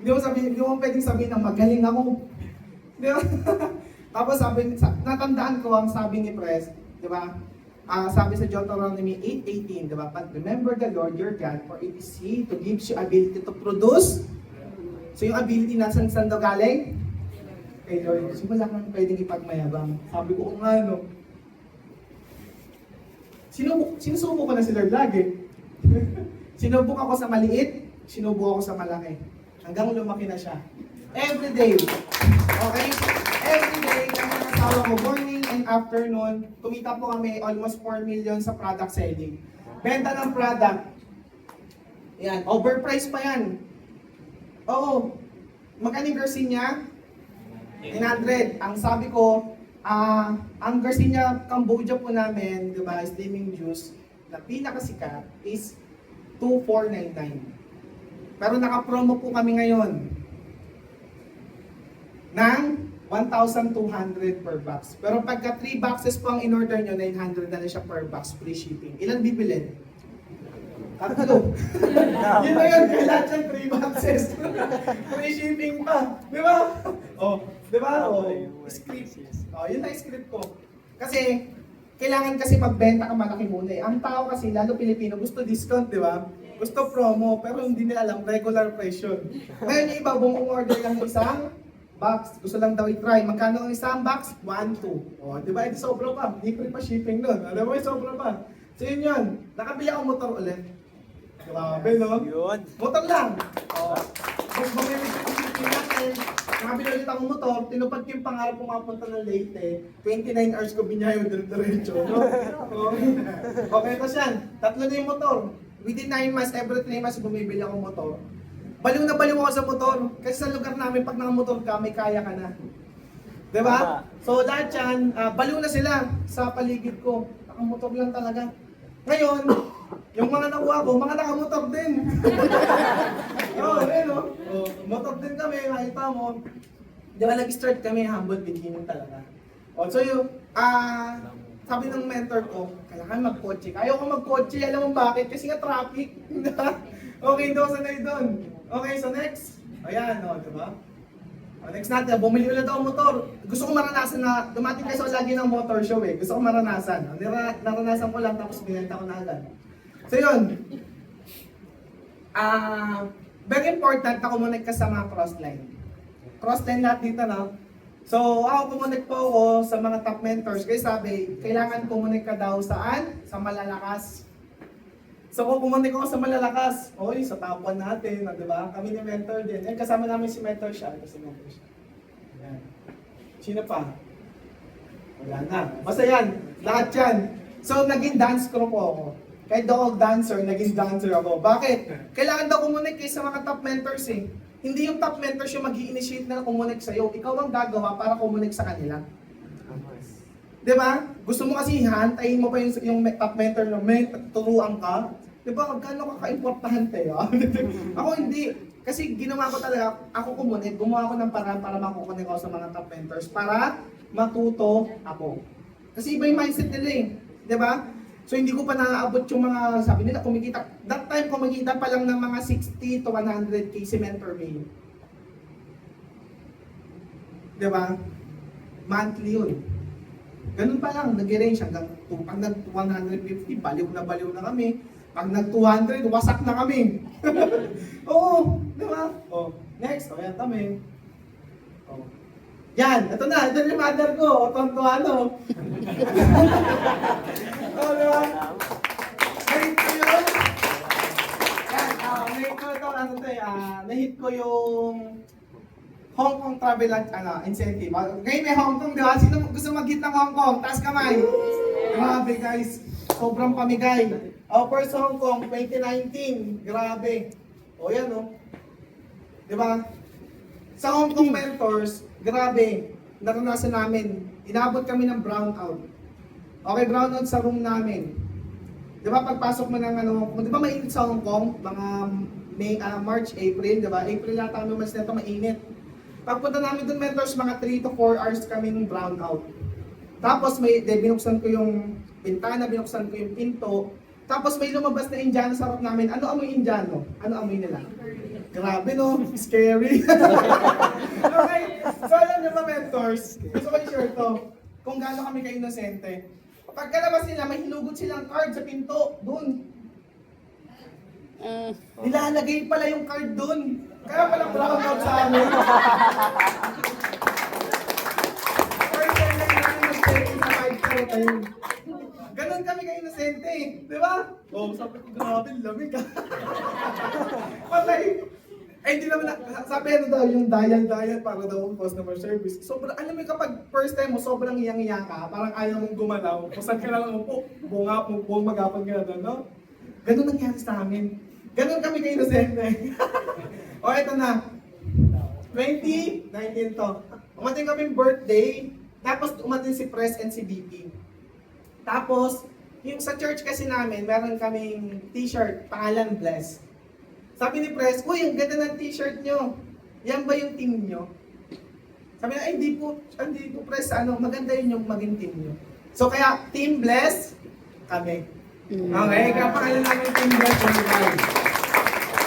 Hindi mo pwedeng sabihin na magaling ako. Di ba? Tapos natandaan ko ang sabi ni Pres, di ba? Sabi sa Deuteronomy 8:18, di ba? But remember the Lord your God, for it is He who gives you ability to produce. So yung ability nasan daw galing? Kay Lord. So wala kang pwedeng ipagmayabang. Sabi ko, nga no. Sinusubok ko na si Lord lagi. Sinubok ako sa maliit, sinubok ako sa malaki. Hanggang lumaki na siya. Every day. Okay? Every day, kami ng asawa ko, morning and afternoon, kumita po kami almost 4 million sa product selling. Benta ng product. Yan, overpriced pa yan. Oo. Magkano yung Garcinia? 900. Ang sabi ko, ang Garcinia Cambodia po namin, di ba, slimming juice, na pinakasikat is 2,499. Pero naka-promo po kami ngayon ng 1,200 per box. Pero pagka 3 boxes po ang in-order nyo, 900 na lang siya per box, free shipping. Ilan bibilin? Tatlo. Yun na yun, kailan yan 3 boxes. Free shipping pa. Di ba? Oh, di ba? Oh, script. Oh, yun na yung script ko. Kasi, kailangan kasi magbenta ka malaki muna eh. Ang tao kasi, lalo Pilipino, gusto discount, di ba? Gusto promo, pero hindi nila alam, regular price yun. Ngayon yung iba, buong order lang isang box. Gusto lang daw i-try. Magkano ang isang box? 1, 2. O, di ba? Ito sobra pa. Libre pa shipping nun. Alam mo, sobra pa. So yun yun. Nakabili akong motor ulit. Grabe, no? Yun. Motor lang. O. Kung bumili ko yung shipping natin, nakabili ulit akong motor, tinupad ko yung pangarap kong mapunta ng Leyte. 29 hours ko binyayo diretso, no? Okay, tapos yan. 3 na yung motor. Within 9 months, every 3 months, bumibili akong motor. Baliw na baliw ako sa motor. Kasi sa lugar namin, pag nakamotor ka, may kaya ka na. Diba? So lahat yan, baliw na sila sa paligid ko. Nakamotor lang talaga. Ngayon, yung mga nakuha ko, mga nakamotor din. Oo, no? Motor din kami, makita mo. Diba, nag-start kami, humble beginning talaga. So yung, sabi ng mentor ko, kailangan mag-kotse. Ayaw ko mag-kotse, alam mo bakit? Kasi nga traffic. Okay, doon, sanay doon. Okay, so next. Ayan, diba? Next natin, bumili ulit ako motor. Gusto ko maranasan na, dumating kasi ako lagi ng motor show eh. Gusto ko maranasan. Naranasan ko lang, tapos binenta ko na agad. So yun. Very important na kumonek ka sa mga crossline. Crossline lahat dito, no? So, ako kumonek po ako sa mga top mentors. Kaya sabi, kailangan kumonek ka daw saan? Sa malalakas. So, kung kumonek ako sa malalakas, oy, sa top 1 natin, di ba? Kami ni mentor din. Eh, kasama namin si mentor siya. Kasi mentor siya. Ayan. Sino pa? Wala na. Basta yan. Lahat yan. So, naging dance crew po ako. Kahit daw ako dancer, naging dancer ako. Bakit? Kailangan daw kumonek sa mga top mentors eh. Hindi yung top mentors yung mag-i-initiate na kumonek sa'yo. Ikaw ang gagawa para kumonek sa kanila. Diba? Gusto mo kasi hantayin mo pa yung top mentor na may turuan ka. Diba? Gano'n ka ka-importante. Ako hindi. Kasi ginawa ko talaga, ako kumunit, gumawa ko ng paraan para makukunin ko sa mga top mentors para matuto ako. Kasi iba yung mindset nila eh, di ba? So hindi ko pa naaabot yung mga, sabi nila, kumikita. That time, kumikita pa lang ng mga 60 to 100k si mentor May. Di ba? Monthly yun. Ganun pa lang, nag-range hanggang pag nag-150, baliw na kami. Pag nag-200, wasak na kami. Oo, di ba? Oh, next, yan kami. Oh. Yan, ito na, ito yung mother ko, tonto-ano. Oh, di ba? Nahit ko yun. Yan, nahit ko ito, nahit ko yung Hong Kong travel incentive. Ngayon may Hong Kong, di ba? Sino gusto mag-hit ng Hong Kong? Taas kamay. Grabe guys, sobrang pamigay. First Hong Kong, 2019. Grabe. O yan o. Di ba? Sa Hong Kong mentors, grabe. Naranasan namin. Inabot kami ng brownout. Okay, brownout sa room namin. Di ba pagpasok mo ng di ba mainit sa Hong Kong? Mga March, April, di ba? April yata kami mas neto mainit. Pagpunta namin dun mentors, mga 3 to 4 hours kami ng brownout. Tapos binuksan ko yung bintana, binuksan ko yung pinto. Tapos may lumabas na Indiano sa harap namin. Ano amoy Indiano? Ano amoy nila? Grabe no? Scary. Okay. So alam nyo ba mentors, gusto ko i-share to. Kung gaano kami ka-inosente. Pagkalabas nila, may hinugot silang card sa pinto. Doon. Nilalagay pala yung card doon. Kaya pala brownout sa amin. First time na namin mag-stay sa 5 tayo. Ganon kami ka-inosente, di ba? Oh, sabi ko, grabe, lamig ka. Patay. Eh, hindi naman sabi daw, yung dial para daw customer service. Sobrang, alam mo kapag first time mo, sobrang iyang-iya ka, parang ayaw mong gumalaw, kung saan ka lang umupo, buong magapag ka na doon, no? Ganon nangyari sa amin. Ganon kami ka-inosente. O, eto na. 2019 to. Umating kami birthday, tapos umating si Pres and si BP. Tapos, yung sa church kasi namin, meron kaming t-shirt, pangalan Bless. Sabi ni Pres, uy, ang ganda ng t-shirt nyo. Yan ba yung team nyo? Sabi na, ay, hindi po, Pres, maganda yun yung maging team nyo. So, kaya, Team Bless, kami. Okay, kaya pangalan namin Team Bless.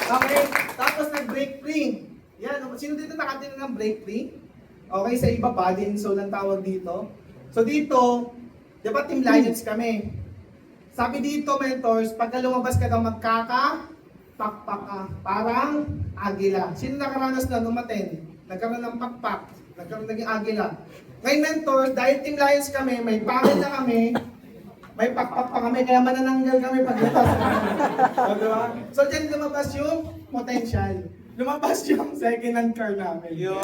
Okay, tapos nag-break free. Yan, sino dito nakatingin ng break free? Okay, sa iba, body and soul ang tawag dito. So, dito, di ba Team Lions kami? Sabi dito, mentors, pagka lumabas ka daw magkaka-pakpak ka, parang agila. Sino nakaranas na umaten? Nagkaroon ng pakpak, naging agila. Ngayon, mentors, dahil Team Lions kami, may pangil na kami, may pakpak pa kami, kaya manananggal kami paglapas. So, diba? So, dyan lumabas yung potential. Lumabas yung second hand car namin. Yo!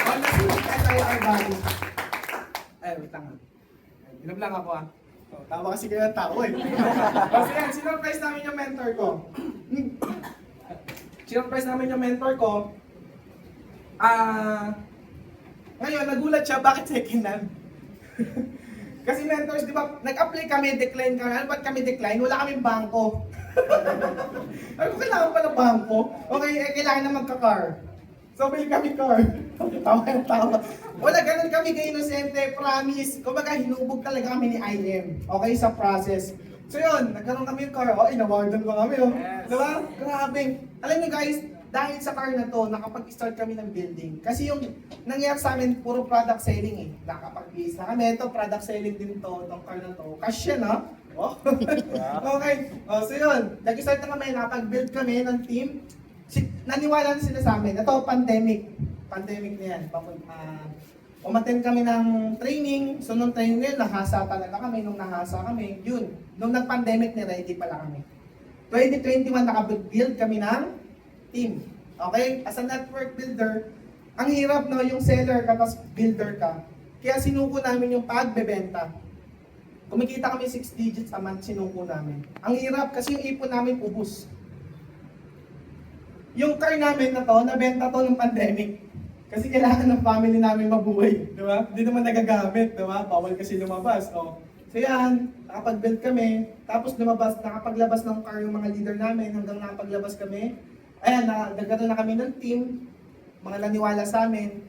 Honestly, tayo ang body. Ay, wait lang. Inom lang ako ah. So, tawa kasi kayo ng tao eh. Kasi yan, sinurprise namin yung mentor ko. Sinurprise namin yung mentor ko. Ngayon, nagulat siya, bakit second hand? Kasi mentors, di ba, nag-apply kami, decline kami. Ano ba't kami decline? Wala kaming bangko. Ay, kailangan pala bangko. Okay, kailangan na magka-car. So, bili kami car. Tawa. Wala, ganun kami ka-inosente, promise. Kumbaga, hinubog talaga kami ni IM. Okay, sa process. So yun, nagkaroon kami yung car. Oh, inawardan pa kami, oh. Yes. Diba? Grabe. Alam niyo guys, dahil sa car na to, nakapag-start kami ng building. Kasi yung nangyari sa amin, puro product selling eh. Nakapag-base na kami. Ito, product selling din to, itong car na to. Cash yan, ha? Oh. Okay. Oh, so yun, nag-start na kami, nakapag-build kami ng team. Naniwala na sila sa amin. Ito, pandemic. Pandemic na yan. Umattend kami ng training. So, nung training nila, nahasa talaga kami. Nung nahasa kami, yun. Nung nag-pandemic, ready pala kami. 2021, nakabuild kami ng team. Okay? As a network builder, ang hirap no, yung seller ka, tapos builder ka. Kaya sinuko namin yung pagbebenta. Kumikita kami 6 digits a month, sinuko namin. Ang hirap kasi yung ipon namin ubus. Yung car namin na to, nabenta to ng pandemic. Kasi kailangan ng family namin mabuhay, di ba? Hindi naman nagagamit, di ba? Bawal kasi lumabas. Oh. So yan, nakapag-build kami, tapos lumabas, nakapaglabas ng car yung mga leader namin hanggang nakapaglabas kami. Ayan, nagkaroon na kami ng team, mga naniwala sa amin.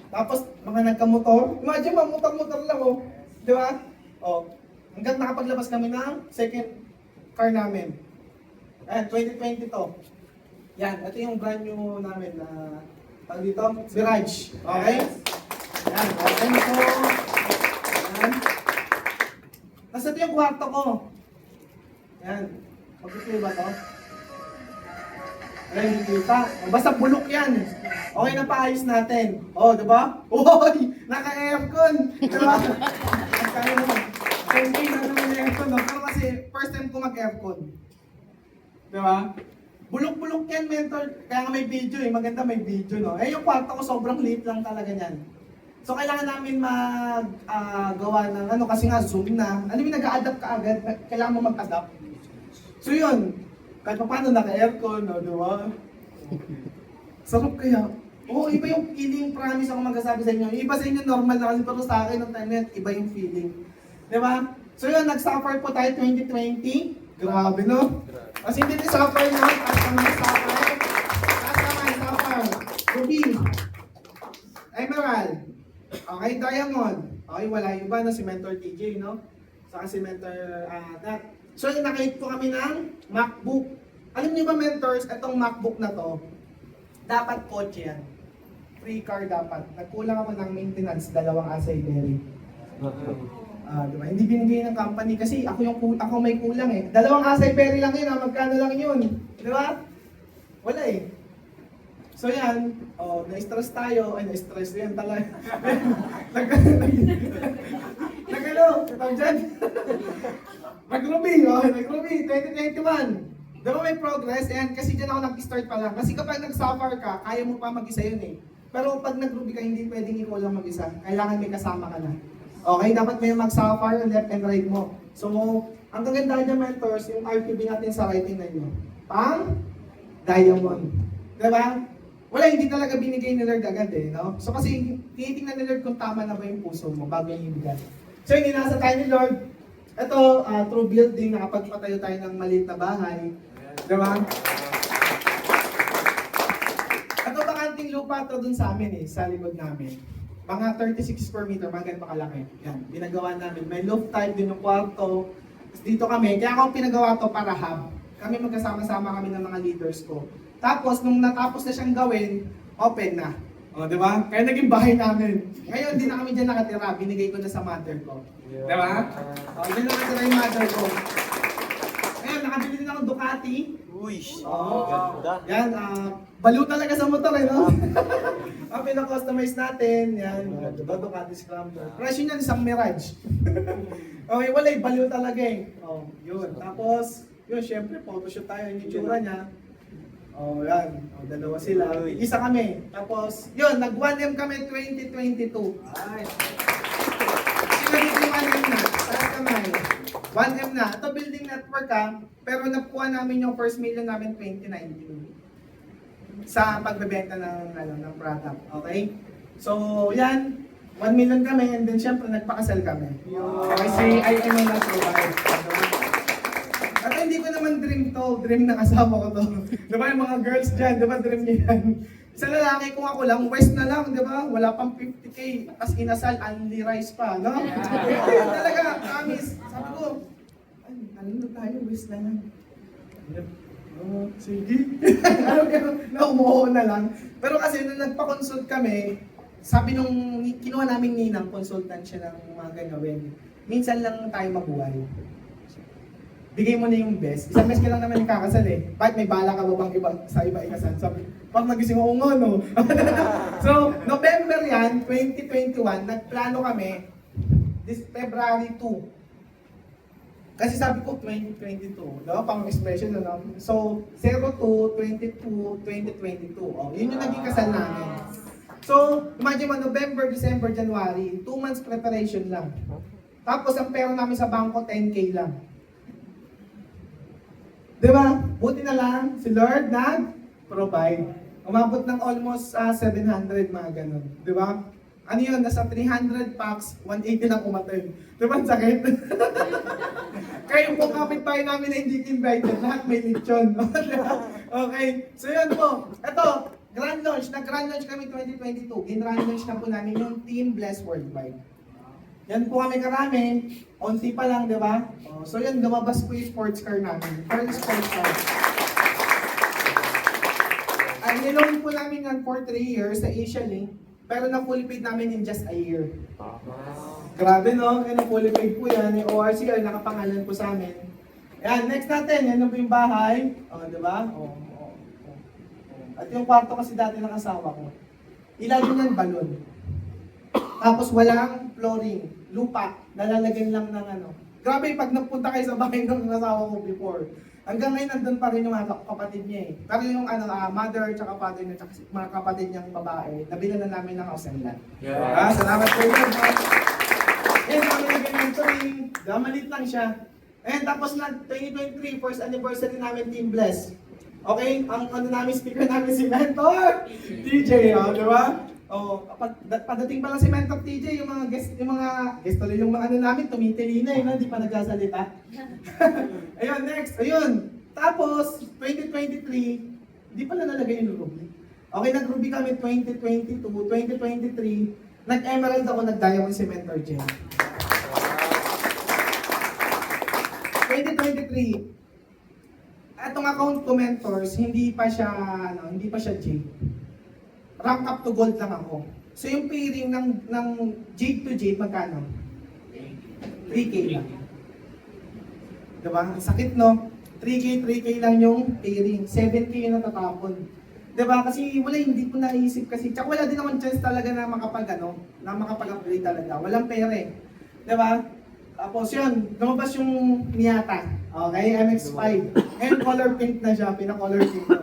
Tapos, mga nagkamotor. Imagine mo, motor-motor lang, oh. Di ba? Oh. Hanggang nakapaglabas kami ng second car namin. Ayan, 2020 to. Yan, ito yung brand new namin na tawag dito, Mirage. Okay? Yan, okay ito. Yan. Tapos ito yung kwarto ko. Yan. Pag-play ba to? Ayan, hindi kita. Basta bulok yan. Okay na paayos natin. Oh, di ba? Uy! Naka-aircon! Di ba? Kaya naman. Hindi na naman yung aircon, no? Pero kasi first time ko mag-aircon. Di ba? Bulok-bulok yan, mentor. Kaya nga may video eh. Maganda may video, no? Eh, yung kwarto ko sobrang liit lang talaga yan. So, kailangan namin gawa ng ano, kasi nga Zoom na. Ano yung nag-a-adapt ka agad? Kailangan mo mag-adapt. So, yun. Kahit pa paano naka-aircon, no? Di ba? Sarap kaya. Oo, iba yung feeling. Promise ako magsasabi sa inyo. Iba sa inyo normal na kasi pero sa akin ng time net, iba yung feeling. Di ba? So yun, nag-suffer po tayo 2020. Grabe, no? Kasi hindi suffer na. Taas naman suffer. Taas naman suffer. Ruby. Emerald. Okay, Diamond. Okay, wala yung iba na si Mentor TJ, no? Saka si Mentor Nat. So yun, nakahit po kami ng MacBook. Alam niyo ba, mentors, itong MacBook na to, dapat kotse yan. Free car dapat. Nagkulang ako ng maintenance, 2 Asay Berry. Diba? Hindi binigay ng company kasi ako may kulang eh. 2 Asay Berry lang yun, magkano lang yun. Di ba? Wala eh. So yan, na-stress tayo. Ay, na-stress yan talaga. Nag-ano? Tawag dyan? Nag-Ruby, nag-Ruby, 2021. Diba may progress? Yan, kasi dyan ako nag-start pa lang. Kasi kapag nag-suffer ka, kaya mo pa mag-isa yun eh. Pero pag nag-Ruby ka, hindi pwedeng ikaw lang mag-isa. Kailangan may kasama ka na. Okay, dapat may mag-suffer, left and right mo. So, ang kagandahan niya, mentors, yung RQB natin sa writing na nyo. Pang diamond. Diba? Wala, hindi talaga binigay ni Lord agad eh, no? So kasi, tinitingnan ni Lord kung tama na ba yung puso mo bago yung ibigay. So, hindi nasa tayo ni Lord. Ito, through building, nakapagpatayo tayo ng maliit na bahay. Diba? Ito bakanting lupa to dun sa amin eh, sa likod namin. Mga 36 square meter, mga ganito kalaki. Yan, binagawa namin. May loft type din yung kwarto. Dito kami, kaya ako pinagawa to para hub. Kami magkasama-sama kami ng mga leaders ko. Tapos, nung natapos na siyang gawin, open na. O, di ba? Kaya naging bahay namin. Ngayon, di na kami dyan nakatira. Binigay ko na sa mother ko. Di ba? O, dyan na nakatira yung mother ko. Ngayon, nakabili din ako Ducati. Uy, ganda. Yan, baliw talaga sa motor eh, no? Ang pina-customize natin, yan, Ducati Scrambler. Presyo niyan, isang Mirage. Okay, wala eh, baliw talaga eh. Oh, yun. Tapos, yun, syempre, photoshoot tayo, yung itsura niya. Oh, yan. Oh, 2 sila. Isa kami. Tapos, yun, nag-1M kami 2022. Ay. Naging 1M na. Saan kamay? 1M na. Ito building network pero nakuha namin yung first million namin 2019. Sa pagbebenta ng product. Okay? So, yan. 1 million kami and then syempre nagpakasal kami. Kasi IM na provide. At hindi ko naman dream to, dream na kasama ko to. Diba yung mga girls dyan, diba dream niya yan? Sa lalaki kung ako lang, west na lang, diba? Wala pang 50K, as inasal, only rice pa, no? Talaga, promise. Sabi ko, ay, ano na tayo, west na lang. Oh, sige. Naumuho na lang. Pero kasi nung nagpa-consult kami, sabi nung kinuha namin ninang, consultant siya ng mga gagawin. Minsan lang tayo mabuhay. Bigay mo na yung best. Isang beses ka lang naman ikakasal eh. Bakit may bala ka ba bang iba, sa iba ikasal? Sabi, pag nagising ako nga, no? So, November yan, 2021, nagplano kami, this February 2. Kasi sabi ko, 2022, no? Pang-expression, no? So, 02, 22, 2022. Oh, yun yung naging kasal namin. So, imagine mo, November, December, January, 2 months preparation lang. Tapos, ang pera namin sa bangko, 10K lang. Diba? Buti na lang, si Lord nag-provide. Umabot ng almost 700, mga ganun. Diba? Ano yun? Nasa 300 packs, 180 lang umatid. Diba? Ang sakit. Kaya yung kapitbahay namin na hindi invited, lahat may lechon. Okay, so yun po. Ito, grand launch. Nag-grand launch kami 2022. Gin-grand launch na po namin yung Team Bless Worldwide. Yan po kami karami. Onti pa lang, di ba? Oh, so yun, lumabas po yung sports car namin. First sports car. Ay, niloan po namin yan for 3 years sa Asia Link. Pero na-fully paid namin in just a year. Grabe no? Kaya na-fully paid po yan. Yung ORCR, nakapangalan po sa amin. Yan, next natin. Yan na po yung bahay. O, di ba? O. At yung kwarto kasi dati ng asawa ko. Ilalim yan balon. Tapos walang flooring. Lupa. Nalalagyan lang ng ano. Grabe, pag napunta kayo sa bahay ng asawa ko before. Hanggang ngayon nandun pa rin yung mga kapatid niya eh. Pero yung mother, tsaka father niya, tsaka mga kapatid niyang babae, nabila na namin ng house and land. Salamat po yun. Yan, kami nag-mentoring. Malit lang siya. And tapos na 2023, first anniversary namin Team Bless. Okay, ang namin speaker namin si Mentor TJ, di ba? Pagdating pa lang si Mentor TJ, yung mga guest tuloy yung mga namin, tumitili na hindi pa nagsasalita. Ayun, next, ayun. Tapos, 2023, di pala nalagay yung Ruby. Okay, nag-Ruby kami 2022, 2023, nag-Emerald ako, nag-Diamond si Mentor Jen. 2023, etong account ko mentors, hindi pa siya jade. Rank up to gold lang ako. So yung pairing ng jade to jade, magkano? 3K lang. Diba? Ang sakit no? 3K lang yung pairing. 7K yung natatapon. Diba? Kasi hindi ko naisip kasi. Tsaka wala din naman chance talaga na makapag-upgrade talaga. Walang pera eh. Diba? Tapos yun, lumabas yung Miata. Okay, MX-5. And color pink na siya, pina-color pink na.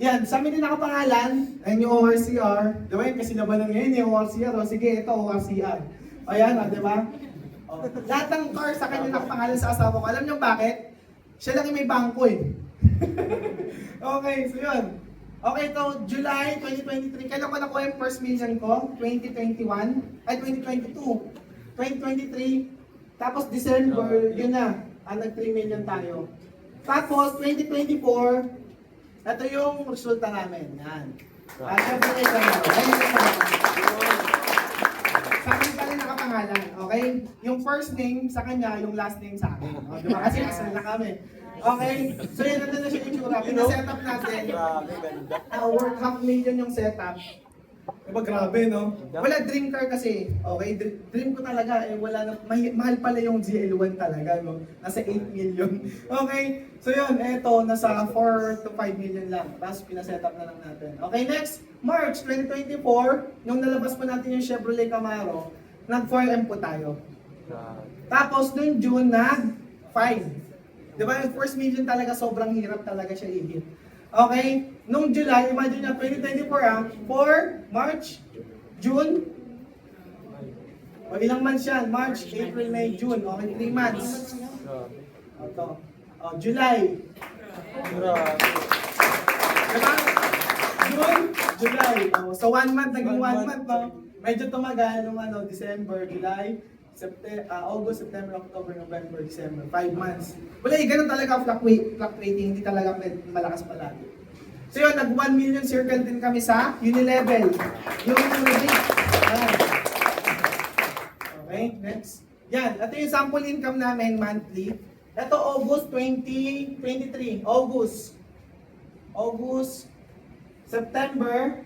Yan, sa amin din nakapangalan, ayun yung ORCR. Diba yun, kasi laban lang ngayon yung ORCR. O sige, ito ORCR. O yan, diba? O, lahat ng car sa kanya nakapangalan sa asawa ko. Alam niyo bakit? Siya lang yung may bangko eh. Okay, so yun. Okay, ito, July 2023. Kailan ko nakuha yung first million ko? 2021? Ay, 2022. 2023. Tapos December, yun na. Nag 3 million tayo. Tapos, 2024, ito yung resulta namin. Yan. Siyempre, ito na. Sa akin pa rin nakapangalan. Okay? Yung first name sa kanya, yung last name sa akin. O, diba? Kasi kasal na kami. Okay? So, yun, nandun na siya yung tsura. Pinasetup natin. Worth $500,000 yung setup. Diba grabe, no? Wala dream car kasi. Okay, dream ko talaga eh wala na mahal pala yung GL1 talaga, no? Nasa 8 million. Okay. So yun, eto nasa 4 to 5 million lang. Tapos pina-setup na lang natin. Okay, next, March 2024, nung nalabas po natin yung Chevrolet Camaro, nag-4M po tayo. Tapos noong June nag-5. Diba yung first million talaga sobrang hirap talaga siya i-hit. Okay, nung July, imagine nyo, 2024 for March, June, o ilang months yan? March, April, May, June, okay, 3 months. Ito, July. Diba? June, July. So 1 month, naging 1 month, no? Medyo tumagal nung December, July, August, September, October, November, December, 5 months. Wala ganun talaga fluctuating, hindi talaga malakas palagi. So yun, nag 1 million circle din kami sa Unilevel. Yung Unilevel. Okay, next. Yan, ito yung sample income namin monthly. Ito August 2023. August, September,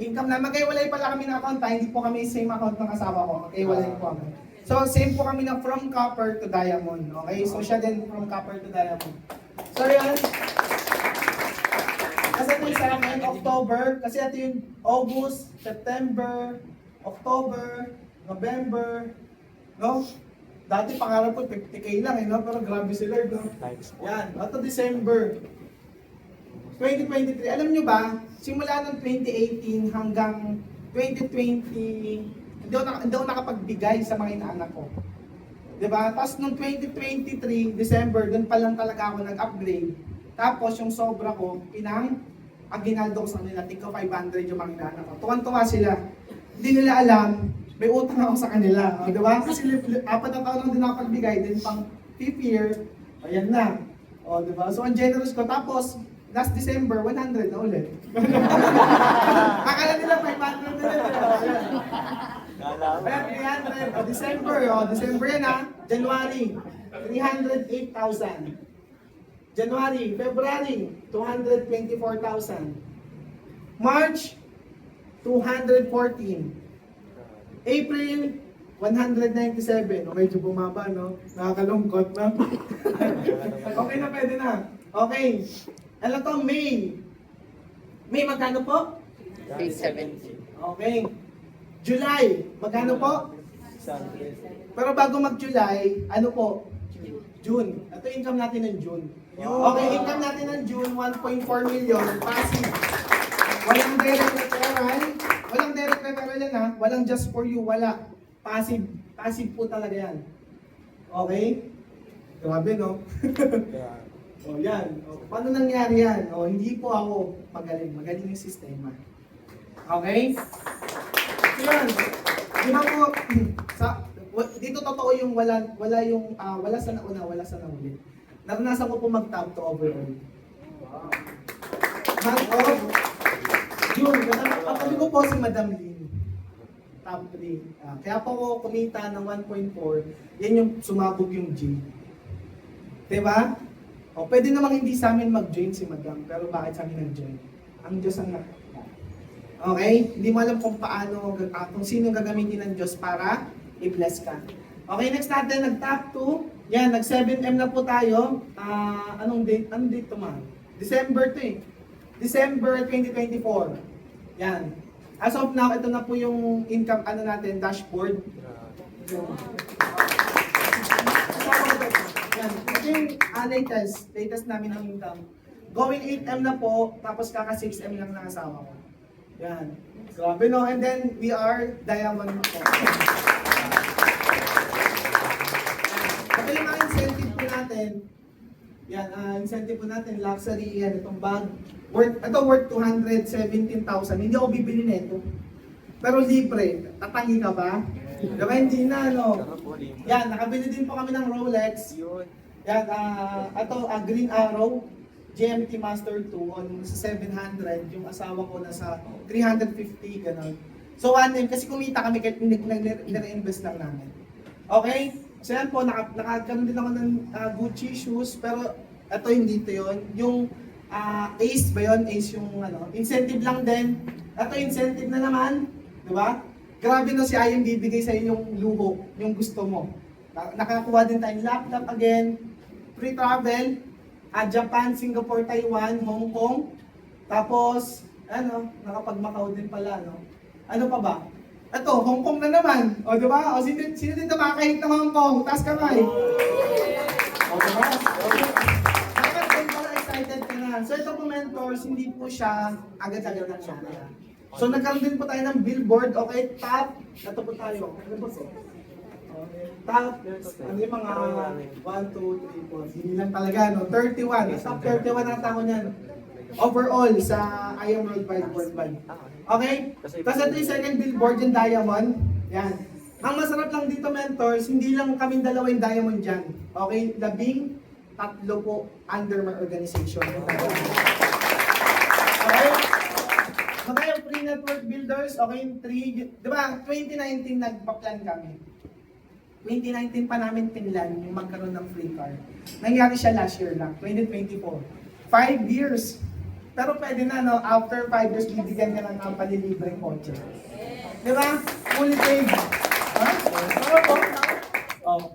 income na. Magkaiwalay pala kami ng account, hindi po kami same account ng asawa ko. Magkaiwalay po kami. So, same po kami na from copper to diamond. Okay? So, siya din from copper to diamond. So, yan. Kasi ito yung sa akin, October. Kasi ito yung August, September, October, November. No? Dati pangarap ko 50K lang, no? Pero grabe si Lord, no? Yan. Ito December 2023. Alam nyo ba, simula ng 2018 hanggang 2020, hindi ako nakapagbigay sa mga inaanak ko. Diba? Tapos nung 2023, December, doon pa lang talaga ako nag-upgrade. Tapos yung sobra ko, aginaldo ko sa kanila, tingko 500 yung mga inaanak ko. Tuwan-tuwa sila. Hindi nila alam, may utang ako sa kanila. Diba? Kasi 4 na taon lang din nakapagbigay, din pang 5th year, ayan na. Diba? So ang generous ko. Tapos, last December, 100 na ulit. Akala nila 500 na ulit. Ayan, 300. December yan ha. January, 308,000. January, February, 224,000. March, 214. April, 197. O, medyo bumaba, no? Nakakalungkot, no? Okay na, pwede na. Okay. Ano to? May. May, magkano po? 370. Okay. July, magkano po? Pero bago mag-July, ano po? June. Ito income natin ng June. Okay, income natin ng June, 1.4 million. Passive. Walang direct referral. Walang direct referral yan ha. Walang just for you. Wala. Passive. Passive po talaga yan. Okay? Grabe no? O yan. O, paano nangyari yan? O, hindi po ako magaling. Magaling yung sistema. Okay? So yan. Di ba po, dito totoo yung wala sa nauna, wala sa nauli. Naranasan ko po mag-top to overall. Month of June. Katabi ko po si Madam Lynn. Top 3. Kaya po ako kumita ng 1.4. Yan yung sumabog yung G. Diba? O, pwede namang hindi sa amin mag-join si Madam. Pero bakit sa amin nag-join? Ang Diyos ang nakakita. Okay? Hindi mo alam kung paano, kung sino gagamitin ng Diyos para i-bless ka. Okay, next natin, nag-top 2. Yan, nag-7M na po tayo. Anong date? Anong date to man? December to eh. December 2024. Yan. As of now, ito na po yung income, natin, dashboard. Yan. Ito yung latest namin ng income. Going 8M na po, tapos kaka 6M lang ng asawa ko. Yan. Grabe no? And then, we are diamond po. Ito yung mga incentive po natin. Yan, incentive po natin, luxury, yan, itong bag. Ito worth 217,000. Hindi ako bibili nito. Pero libre. Tatangi ka ba? Diba hindi na, no? Yan, nakabili din po kami ng Rolex. Yan, ito, Green Arrow. GMT Master 2 on sa 700, yung asawa ko nasa 350, gano'n. So, kasi kumita kami kahit nire-invest lang namin. Okay? So yan po, nakakaroon din ako ng Gucci shoes, pero ito hindi ito yun. Yung Ace ba yun? Ace yung incentive lang din. Ito incentive na naman, di ba? Grabe no, si Ayang bibigay sa iyo yung luho, yung gusto mo. Nakakuha din tayong laptop again, free travel, Japan, Singapore, Taiwan, Hong Kong. Tapos, nakapag-Macau din pala, no? Ano pa ba? Ito, Hong Kong na naman. O, di ba? O, sino din nakakahit ng Hong Kong? Taas kamay. O, di ba? Dapat din pala excited ka na. So, ito po mentors, hindi po siya agad-agad na siya. So, nagkaroon din po tayo ng billboard. Okay, top. Ito po tayo. Ano po po? Top, ano yung mga 1, 2, 3, 4, hindi lang talaga, no? 31, top 31 ang tao niyan. Overall, sa I Am Worldwide. Okay? Tapos ito yung second billboard, yung diamond. Yan. Ang masarap lang dito, mentors, hindi lang kaming dalawa yung diamond dyan. Okay? 13 po under my organization. Okay? Mga yung free network builders, okay, yung 3, di ba, 2019 nagpa-plan kami. 2019 pa namin pinlan yung magkaroon ng free car. Nangyari siya last year lang, 2024. 5 years. Pero pwede na, no? After 5 years, bibigyan ka ng palilibreng kotse. Di ba? Fully paid. Ha? Ano po? Oh.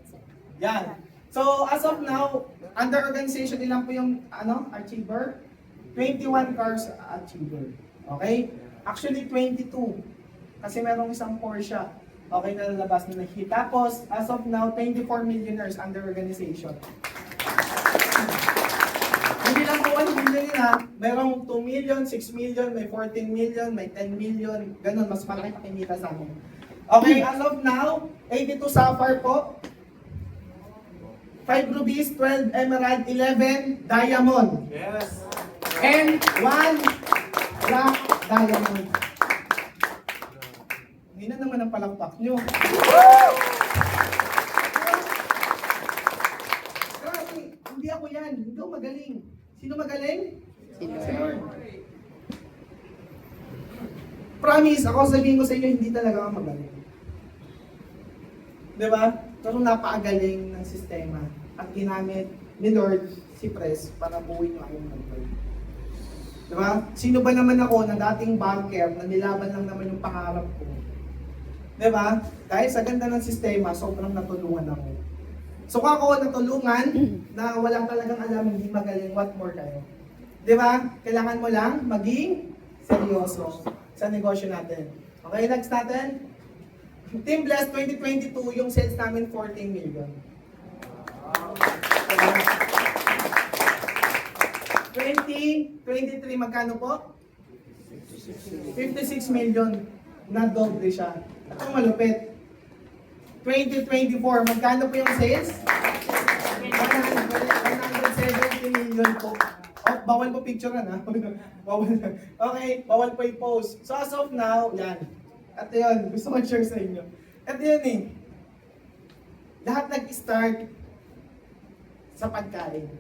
Yan. So, as of now, under organization, ilan po yung, achiever? 21 cars achiever. Okay? Actually, 22. Kasi merong isang Porsche. Okay, nalalabas na nag-hit. Tapos, as of now, 24 millionaires under organization. Hindi lang po 1 million yun ha. Merong 2 million, 6 million, may 14 million, may 10 million. Ganun, mas malaki pakimita sa amin. Okay, as of now, 82 sapphire po. 5 rubies, 12 emerald, 11 diamond. Yes. And 1 black diamond. Hindi na naman ang palakpak nyo. Grabe, hindi ako yan. Hindi ako magaling. Sino magaling? Sino? promise, ako sabihin ko sa inyo, hindi talaga ako magaling. Di ba? Pero napakagaling ng sistema at ginamit ni Lord si Pres para buuin yung ayaw ng Lord. Di ba? Sino ba naman ako na dating banker na nilaban lang naman yung pangarap ko? Di ba? Dahil sa ganda ng sistema, sobrang natulungan ako. So kung ako natulungan na walang talagang alam, hindi magaling, what more kayo? Di ba? Kailangan mo lang maging seryoso sa negosyo natin. Okay, next natin. Team Bless 2022, yung sales namin 14 million. 2023, magkano po? 56 million. Na-doble siya. Ito malupit. 2024, magkano po yung sales? 170 million po. Oh, bawal po picture na. Bawal. Okay, bawal po i-post. So as of now, yan. At yun, gusto ko share sa inyo. At yun eh. Lahat nag-start sa pagkain.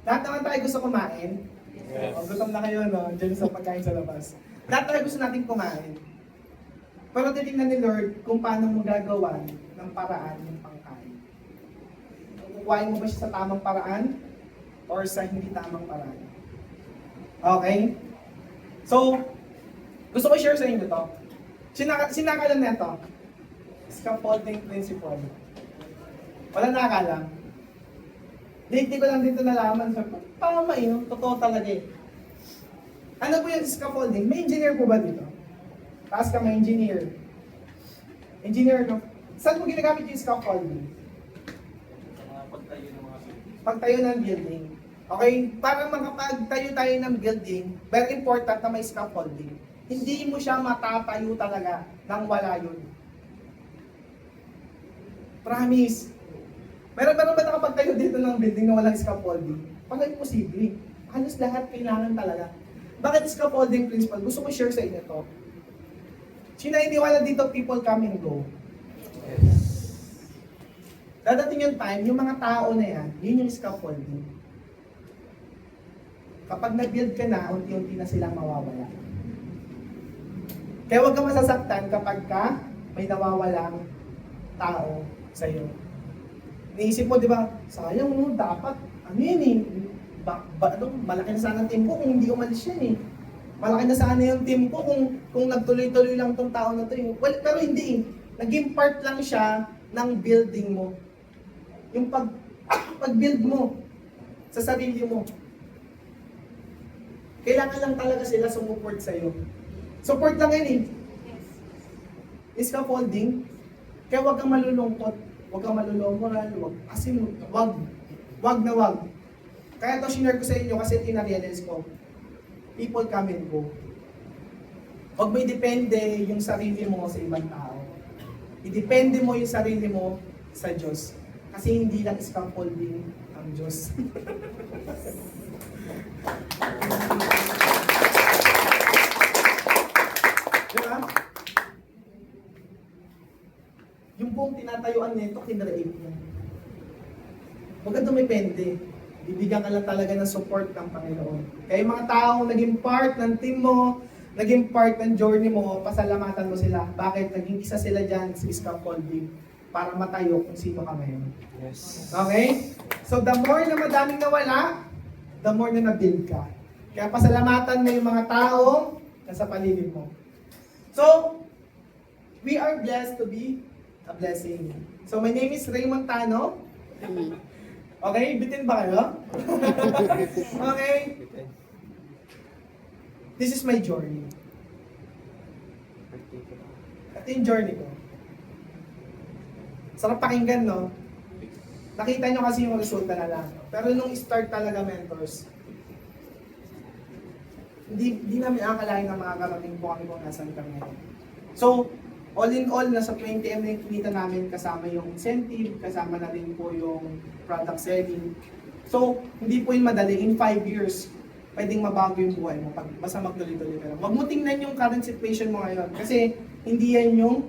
Lahat naman tayo gusto kumain. Yes. Gutom na kayo, no? Diyan sa pagkain sa labas. Lahat tayo gusto natin kumain. Pero titingnan ni Lord kung paano mo gagawa ng paraan yung pangkain. Kukuhain mo ba siya sa tamang paraan or sa hindi tamang paraan? Okay? So, gusto ko share sa inyo to. Sinakalan na ito. Scaffolding principle. Wala nakakalam. Lately ko lang dito nalaman. Tama yun. Totoo talaga eh. Ano po yung scaffolding? May engineer po ba dito? Taas ka may engineer. Engineer, no? Saan mo ginagamit yung scaffolding? Pagtayo ng building. Okay? Para makapagtayo tayo ng building, very important na may scaffolding. Hindi mo siya matatayo talaga nang wala yun. Promise. Meron ba nakapagtayo dito ng building na walang scaffolding? Parang imposible. Halos lahat kailangan talaga. Bakit scaffolding principle? Gusto ko share sa inyo to. Sinaiiniwala dito, people come and go. Dadating yung time, yung mga tao na yan, yun yung scaffolding. Kapag nag-build ka na, unti-unti na silang mawawala. Kaya huwag ka masasaktan kapag ka may nawawalang tao sa'yo. Niisip mo, di ba, sayang no, dapat, ano yun eh, malaki na sana ang team ko kung hindi umalis yan eh. Malaki na sana yung team ko kung nagtuloy-tuloy lang tong tao na to eh. Well, pero hindi eh. Naging part lang siya ng building mo. Yung pag-build mo sa sarili mo. Kailangan lang talaga sila sumuport sa'yo. Support lang yun eh. Scaffolding. Kaya huwag kang malulungkot. Huwag kang malulungkot. Wag na wag. Kaya ito sinare ko sa inyo kasi tina-realize ko. People come and go. Huwag mo idepende yung sarili mo sa ibang tao. Idepende mo yung sarili mo sa Diyos. Kasi hindi lang scaffolding ang Diyos. Diba? Yung buong tinatayuan nito, kinreate niya. Huwag ka dumipende. Bibigyan ka lang talaga ng support ng Panginoon. Kaya yung mga taong naging part ng team mo, naging part ng journey mo, pasalamatan mo sila. Bakit? Naging isa sila dyan sa scaffolding para matayo kung sino ka ngayon. Yes. Okay? So the more na madaming nawala, the more na na-build ka. Kaya pasalamatan mo yung mga taong nasa paligid mo. So, we are blessed to be a blessing. So my name is Raymond Tano. Okay, bitin ba kayo? Okay. This is my journey. Ito yung journey ko. Sarap pakinggan, no? Nakita nyo kasi yung resulta na lang. Pero nung start talaga, mentors, hindi namin akalain na makakarating po kami kung nasan kami. So, all in all, nasa 20M na yung kinita namin, kasama yung incentive, kasama na rin po yung product selling. So, hindi po yung madali. In 5 years, pwedeng mabago yung buhay mo pag basta magtuloy-tuloy ka lang. Huwag mo tingnan yung current situation mo ngayon kasi hindi yan yung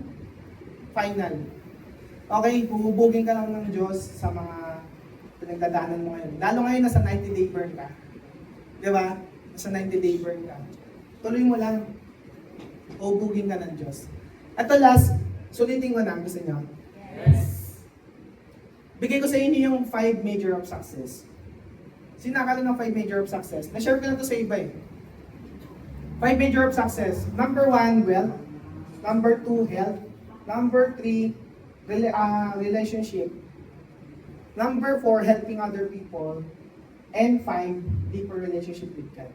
final. Okay, huhubugin ka lang ng Diyos sa mga pinagdadaanan mo ngayon. Lalo ngayon, nasa 90-day burn ka. Di ba? Nasa 90-day burn ka. Tuloy mo lang. Hubugin ka ng Diyos. At the last, sulitin ko na, gusto nyo? Yes. Bigay ko sa inyo yung 5 major of success. Sinakala ng 5 major of success. Na-share ko na to sa iba eh. 5 major of success. Number 1, wealth. Number 2, health. Number 3, relationship. Number 4, helping other people. And 5, deeper relationship with God.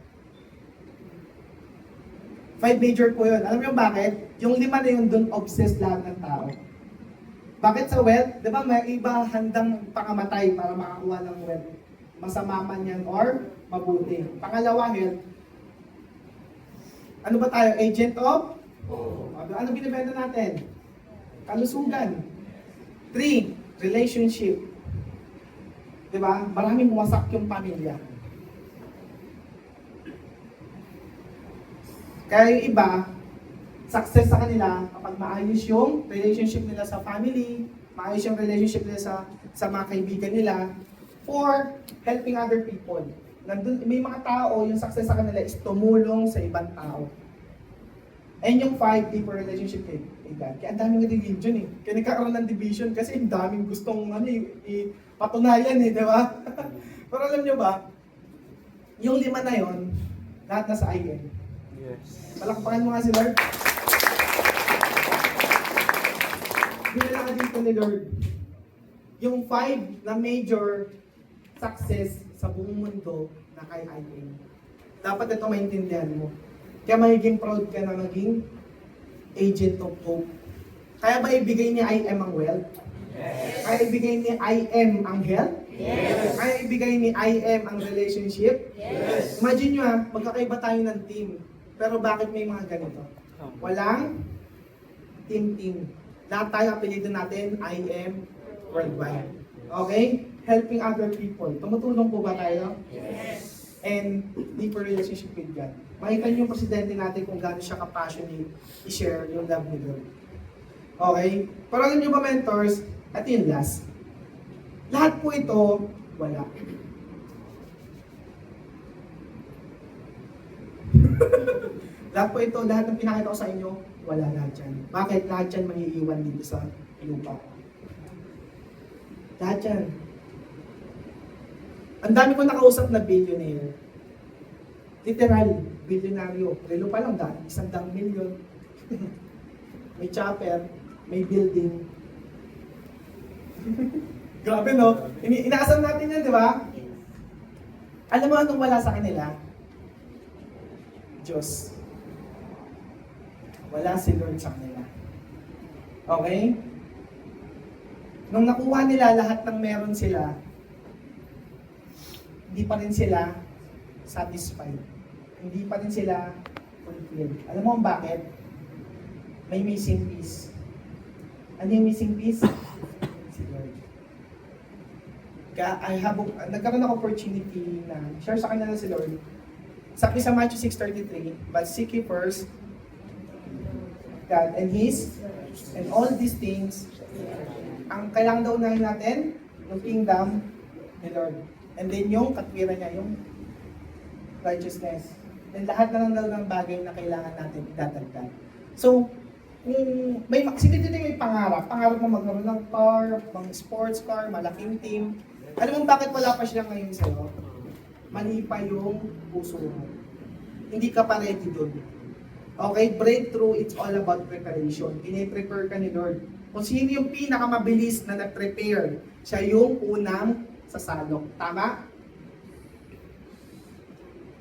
5 major po yun. Alam niyo bakit? Yung 5 na yun, dun obsessed lahat ng tao. Bakit sa wealth? Di ba may iba handang pangamatay para makakuha ng wealth? Masama man yan or mabuti. Pangalawa, health. Ano ba tayo? Agent of? Ano binibenta natin? Kalusugan. 3, relationship. Diba? Maraming wasak yung pamilya. Kaya yung iba, success sa kanila kapag maayos yung relationship nila sa family, maayos yung relationship nila sa mga kaibigan nila, or helping other people. Nandun, may mga tao, yung success sa kanila is tumulong sa ibang tao. And yung 5, deeper relationship with God. Kaya ang daming religion eh. Kaya nagkakaroon ng division kasi ang daming gustong patunayan eh, di ba? Pero alam nyo ba, yung 5 na yon, lahat nasa IM. Yes. Palakpakan mo nga si Lord. Binala ka dito ni Lord. Yung 5 na major success sa buong mundo na kay IM. Dapat ito maintindihan mo. Kaya magiging proud ka na maging agent of hope. Kaya ba ibigay ni IM ang wealth? Yes. Kaya ibigay ni IM ang health? Yes. Kaya ibigay ni IM ang relationship? Yes. Imagine nyo magkakaiba tayo ng team. Pero bakit may mga ganito? Walang team. Lahat tayo apelido natin, IM worldwide. Okay? Helping other people. Tumutulong po ba tayo? Yes. And deeper relationship with God. Makita niyo yung presidente natin kung gaano siya ka-passionate i-share yung love ni God. Okay? Pero alam niyo ba, mentors, at yung last, lahat po ito, wala. Lahat po ito, lahat ng pinakita ko sa inyo, wala lahat yan. Bakit? Lahat yan mangiiwan dito sa lupa. Lahat yan. Ang dami ko nakausap na billionaire. Literal, bilyonaryo. Relo pa lang dahil, 100 million. May chopper, may building. Grabe no? Inaasam natin yan, di ba? Alam mo anong wala sa kanila? Diyos. Wala si Lord sa kanila. Okay? Nung nakuha nila lahat ng meron sila, hindi pa rin sila satisfied. Hindi pa rin sila fulfilled. Alam mo kung bakit? May missing piece. Ano yung missing piece? Si Lord. Kaya nagkaroon ng opportunity na share sa kanila si Lord. Sabi sa Matthew 6:33, but seek ye first God and His, and all these things, ang kailangan daw unahin natin, yung kingdom ni Lord. And then yung katwiran niya, yung righteousness. Then lahat na lang daw ng bagay na kailangan natin idadagdag. So, kung sino dito may pangarap mo magkaroon ng car, mga sports car, malaking team. Alam mo bakit wala pa siya ngayon sa'yo? Mali pa yung puso mo. Hindi ka pa ready doon. Okay, breakthrough, it's all about preparation. Pine-prepare ka ni Lord. Kung sino yung pinakamabilis na nag-prepare, siya yung unang sasalok. Tama?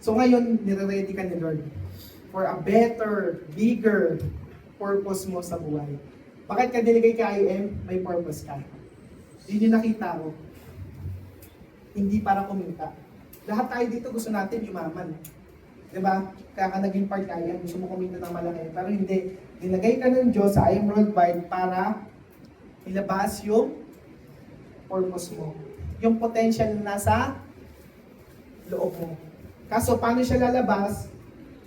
So ngayon, nire-ready ka ni Lord for a better, bigger purpose mo sa buhay. Bakit ka diligay ka IM? May purpose ka. Yun yung nakita ko. Hindi para kumita. Lahat tayo dito gusto natin yumaman. Diba? Kaya ka naging part ka, gusto mo kumita ng malaki. Pero hindi. Dinagay ka ng Diyos sa IM Worldwide para ilabas yung purpose mo. Yung potential na nasa loob mo. Kaso paano siya lalabas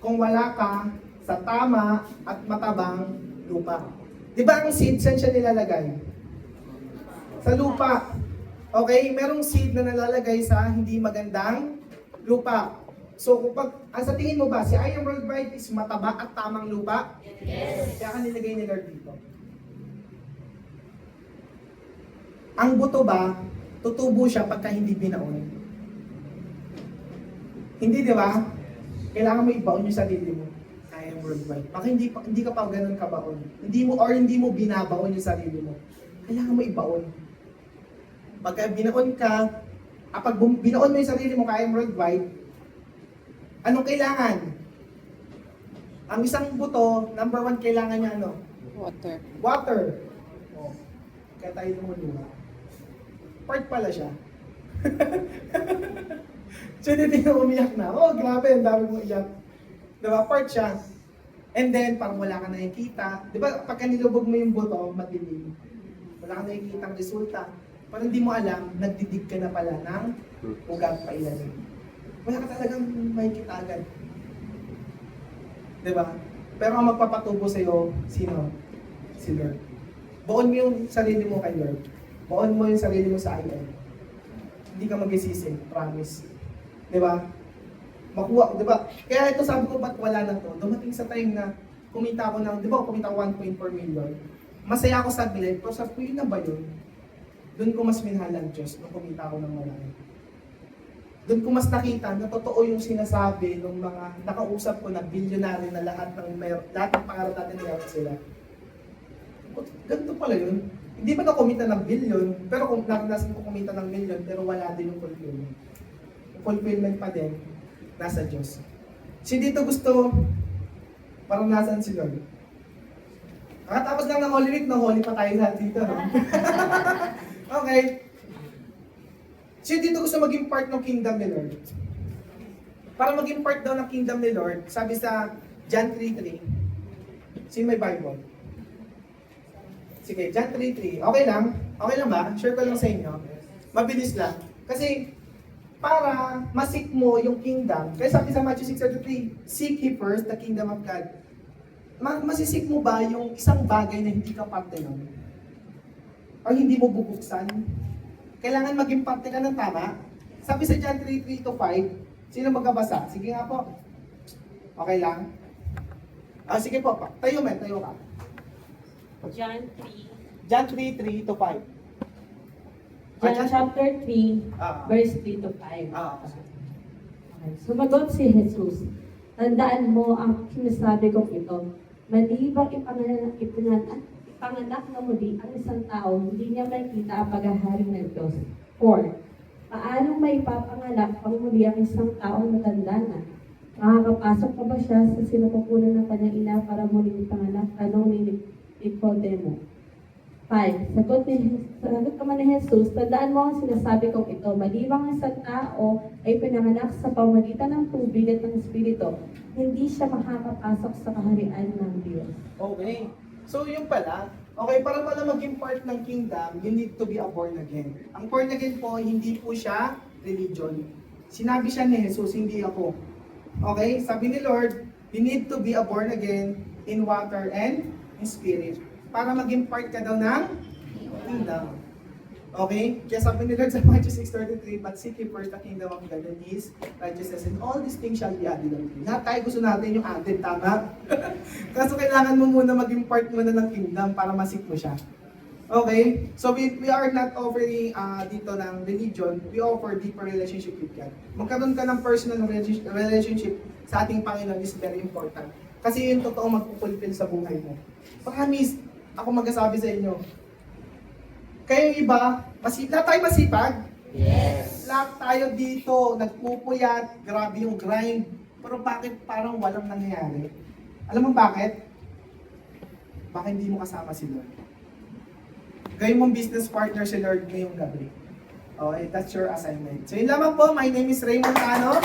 kung wala ka sa tama at matabang lupa? Di ba ang seed, saan siya nilalagay? Sa lupa. Okay? Merong seed na nalalagay sa hindi magandang lupa. So, sa tingin mo ba, si I Am Worldwide is mataba at tamang lupa? Yes. Kaya ka nilagay ni Lord dito. Ang buto ba, tutubo siya pagka hindi binaon? Hindi, di ba? Kailangan mo ibaon yung sarili mo. I Am Worldwide. Baka hindi ka pa ganun kabaon. Hindi mo binabaon yung sarili mo. Kailangan mo ibaon. Pagka binaon ka, pag binaon mo yung sarili mo kay I Am Worldwide, anong kailangan? Ang isang buto, number 1, kailangan niya ano? Water. Water. Oh. Kaya tayo lumuluha. Part pala siya. So, hindi na umiyak na. Oh, grabe, ang dami mo iyak. Diba? Part siya. And then, parang wala ka nakikita. Diba, pagka nilubog mo yung buto, madilim. Wala ka nakikita ang resulta. Parang hindi mo alam, nagdidig ka na pala ng ugat pa ilalim. Wala ka talagang makikita agad. Diba? Pero ang magpapatubo sa'yo, sino? Si Lord. Buon mo yung sarili mo kay Lord. Buon mo yung sarili mo sa IM. Hindi ka mag-isisi, promise. Diba? Makuha, diba? Kaya ito sabi ko, ba't wala na to? Dumating sa time na kumita ako ng, diba kumita ako 1.4 million. Masaya ako sa saglit, pero sabi ko, yun na ba yun? Doon ko mas minahal ang Diyos nung kumita ako ng malaki. Doon ko mas nakita na totoo yung sinasabi ng mga nakausap ko na bilyonary na lahat ng pangarap natin meron sila. Ganito pala yun. Hindi ba na kumita ng billion, pero kung nasa ko kumita ng million, pero wala din yung fulfillment. Yung fulfillment pa din, nasa Diyos. Si dito gusto, parang nasaan si Lord? Kakatapos lang ng Holy Week, Holy pa tayo lahat dito, no? Okay. Si dito gusto maging part ng kingdom ni Lord. Para maging part daw ng kingdom ni Lord, sabi sa John 3:3, sino may Bible? Sige, John 3:3. Okay lang? Okay lang ba? Share ko lang sa inyo. Mabilis lang. Kasi, para masik mo yung kingdom, kaya sabi sa Matthew 6:33, seek ye first the kingdom of God. Masisik mo ba yung isang bagay na hindi ka parte nun? O hindi mo bubuksan? Kailangan maging parte ka ng tama? Sabi sa John 3:3-5, sino magkabasa? Sige nga po. Okay lang? Sige po, tayo ka. John 3. John 3:3-5. John chapter 3, verse 3 to 5. Okay. Sumagot si Jesus, tandaan mo ang sinasabi kong ito. Malibang ipanganak na muli ang isang tao, hindi niya makikita ang paghahari ng Diyos. 4. Paano may papanganak pang muli ang isang taong matanda na? Makakapasok pa ba siya sa sinapupunan ng kanyang ina para muling ipanganak? Tanong ni Nicodemo. 5. Sagot naman ni Jesus, tandaan mo ang sinasabi kong ito. Malibang ang isang tao ay pinanganak sa pamamagitan ng tubig at ng Espiritu, hindi siya makakapasok sa kaharian ng Diyos. Okay. So yung pala, okay, para pala maging part ng kingdom, you need to be a born again. Ang born again po, hindi po siya religion. Sinabi siya ni Jesus, hindi ako. Okay? Sabi ni Lord, you need to be a born again in water and in spirit. Para maging part ka daw ng kingdom. Okay? Kaya sabi ni Lord sa Matthew 6:33, but seek ye first the kingdom of God and His righteousness, and all these things shall be added unto you. Lahat tayo gusto natin yung added, tama? Kaso kailangan mo muna maging part muna ng kingdom para masik mo siya. Okay? So we are not offering dito ng religion, we offer deeper relationship with God. Magkaroon ka ng personal relationship sa ating Panginoon is very important. Kasi yun totoo magpupulfill sa buhay mo. Promise, ako magsasabi sa inyo. Kayong iba, lahat tayo masipag? Yes! Lahat tayo dito, nagpupuyat, grabe yung grind. Pero bakit parang walang nangyayari? Alam mo bakit? Baka hindi mo kasama si Lord. Gawin mong business partner si Lord ngayong gabi. Okay, that's your assignment. So yun lamang po, my name is Raymond Cano.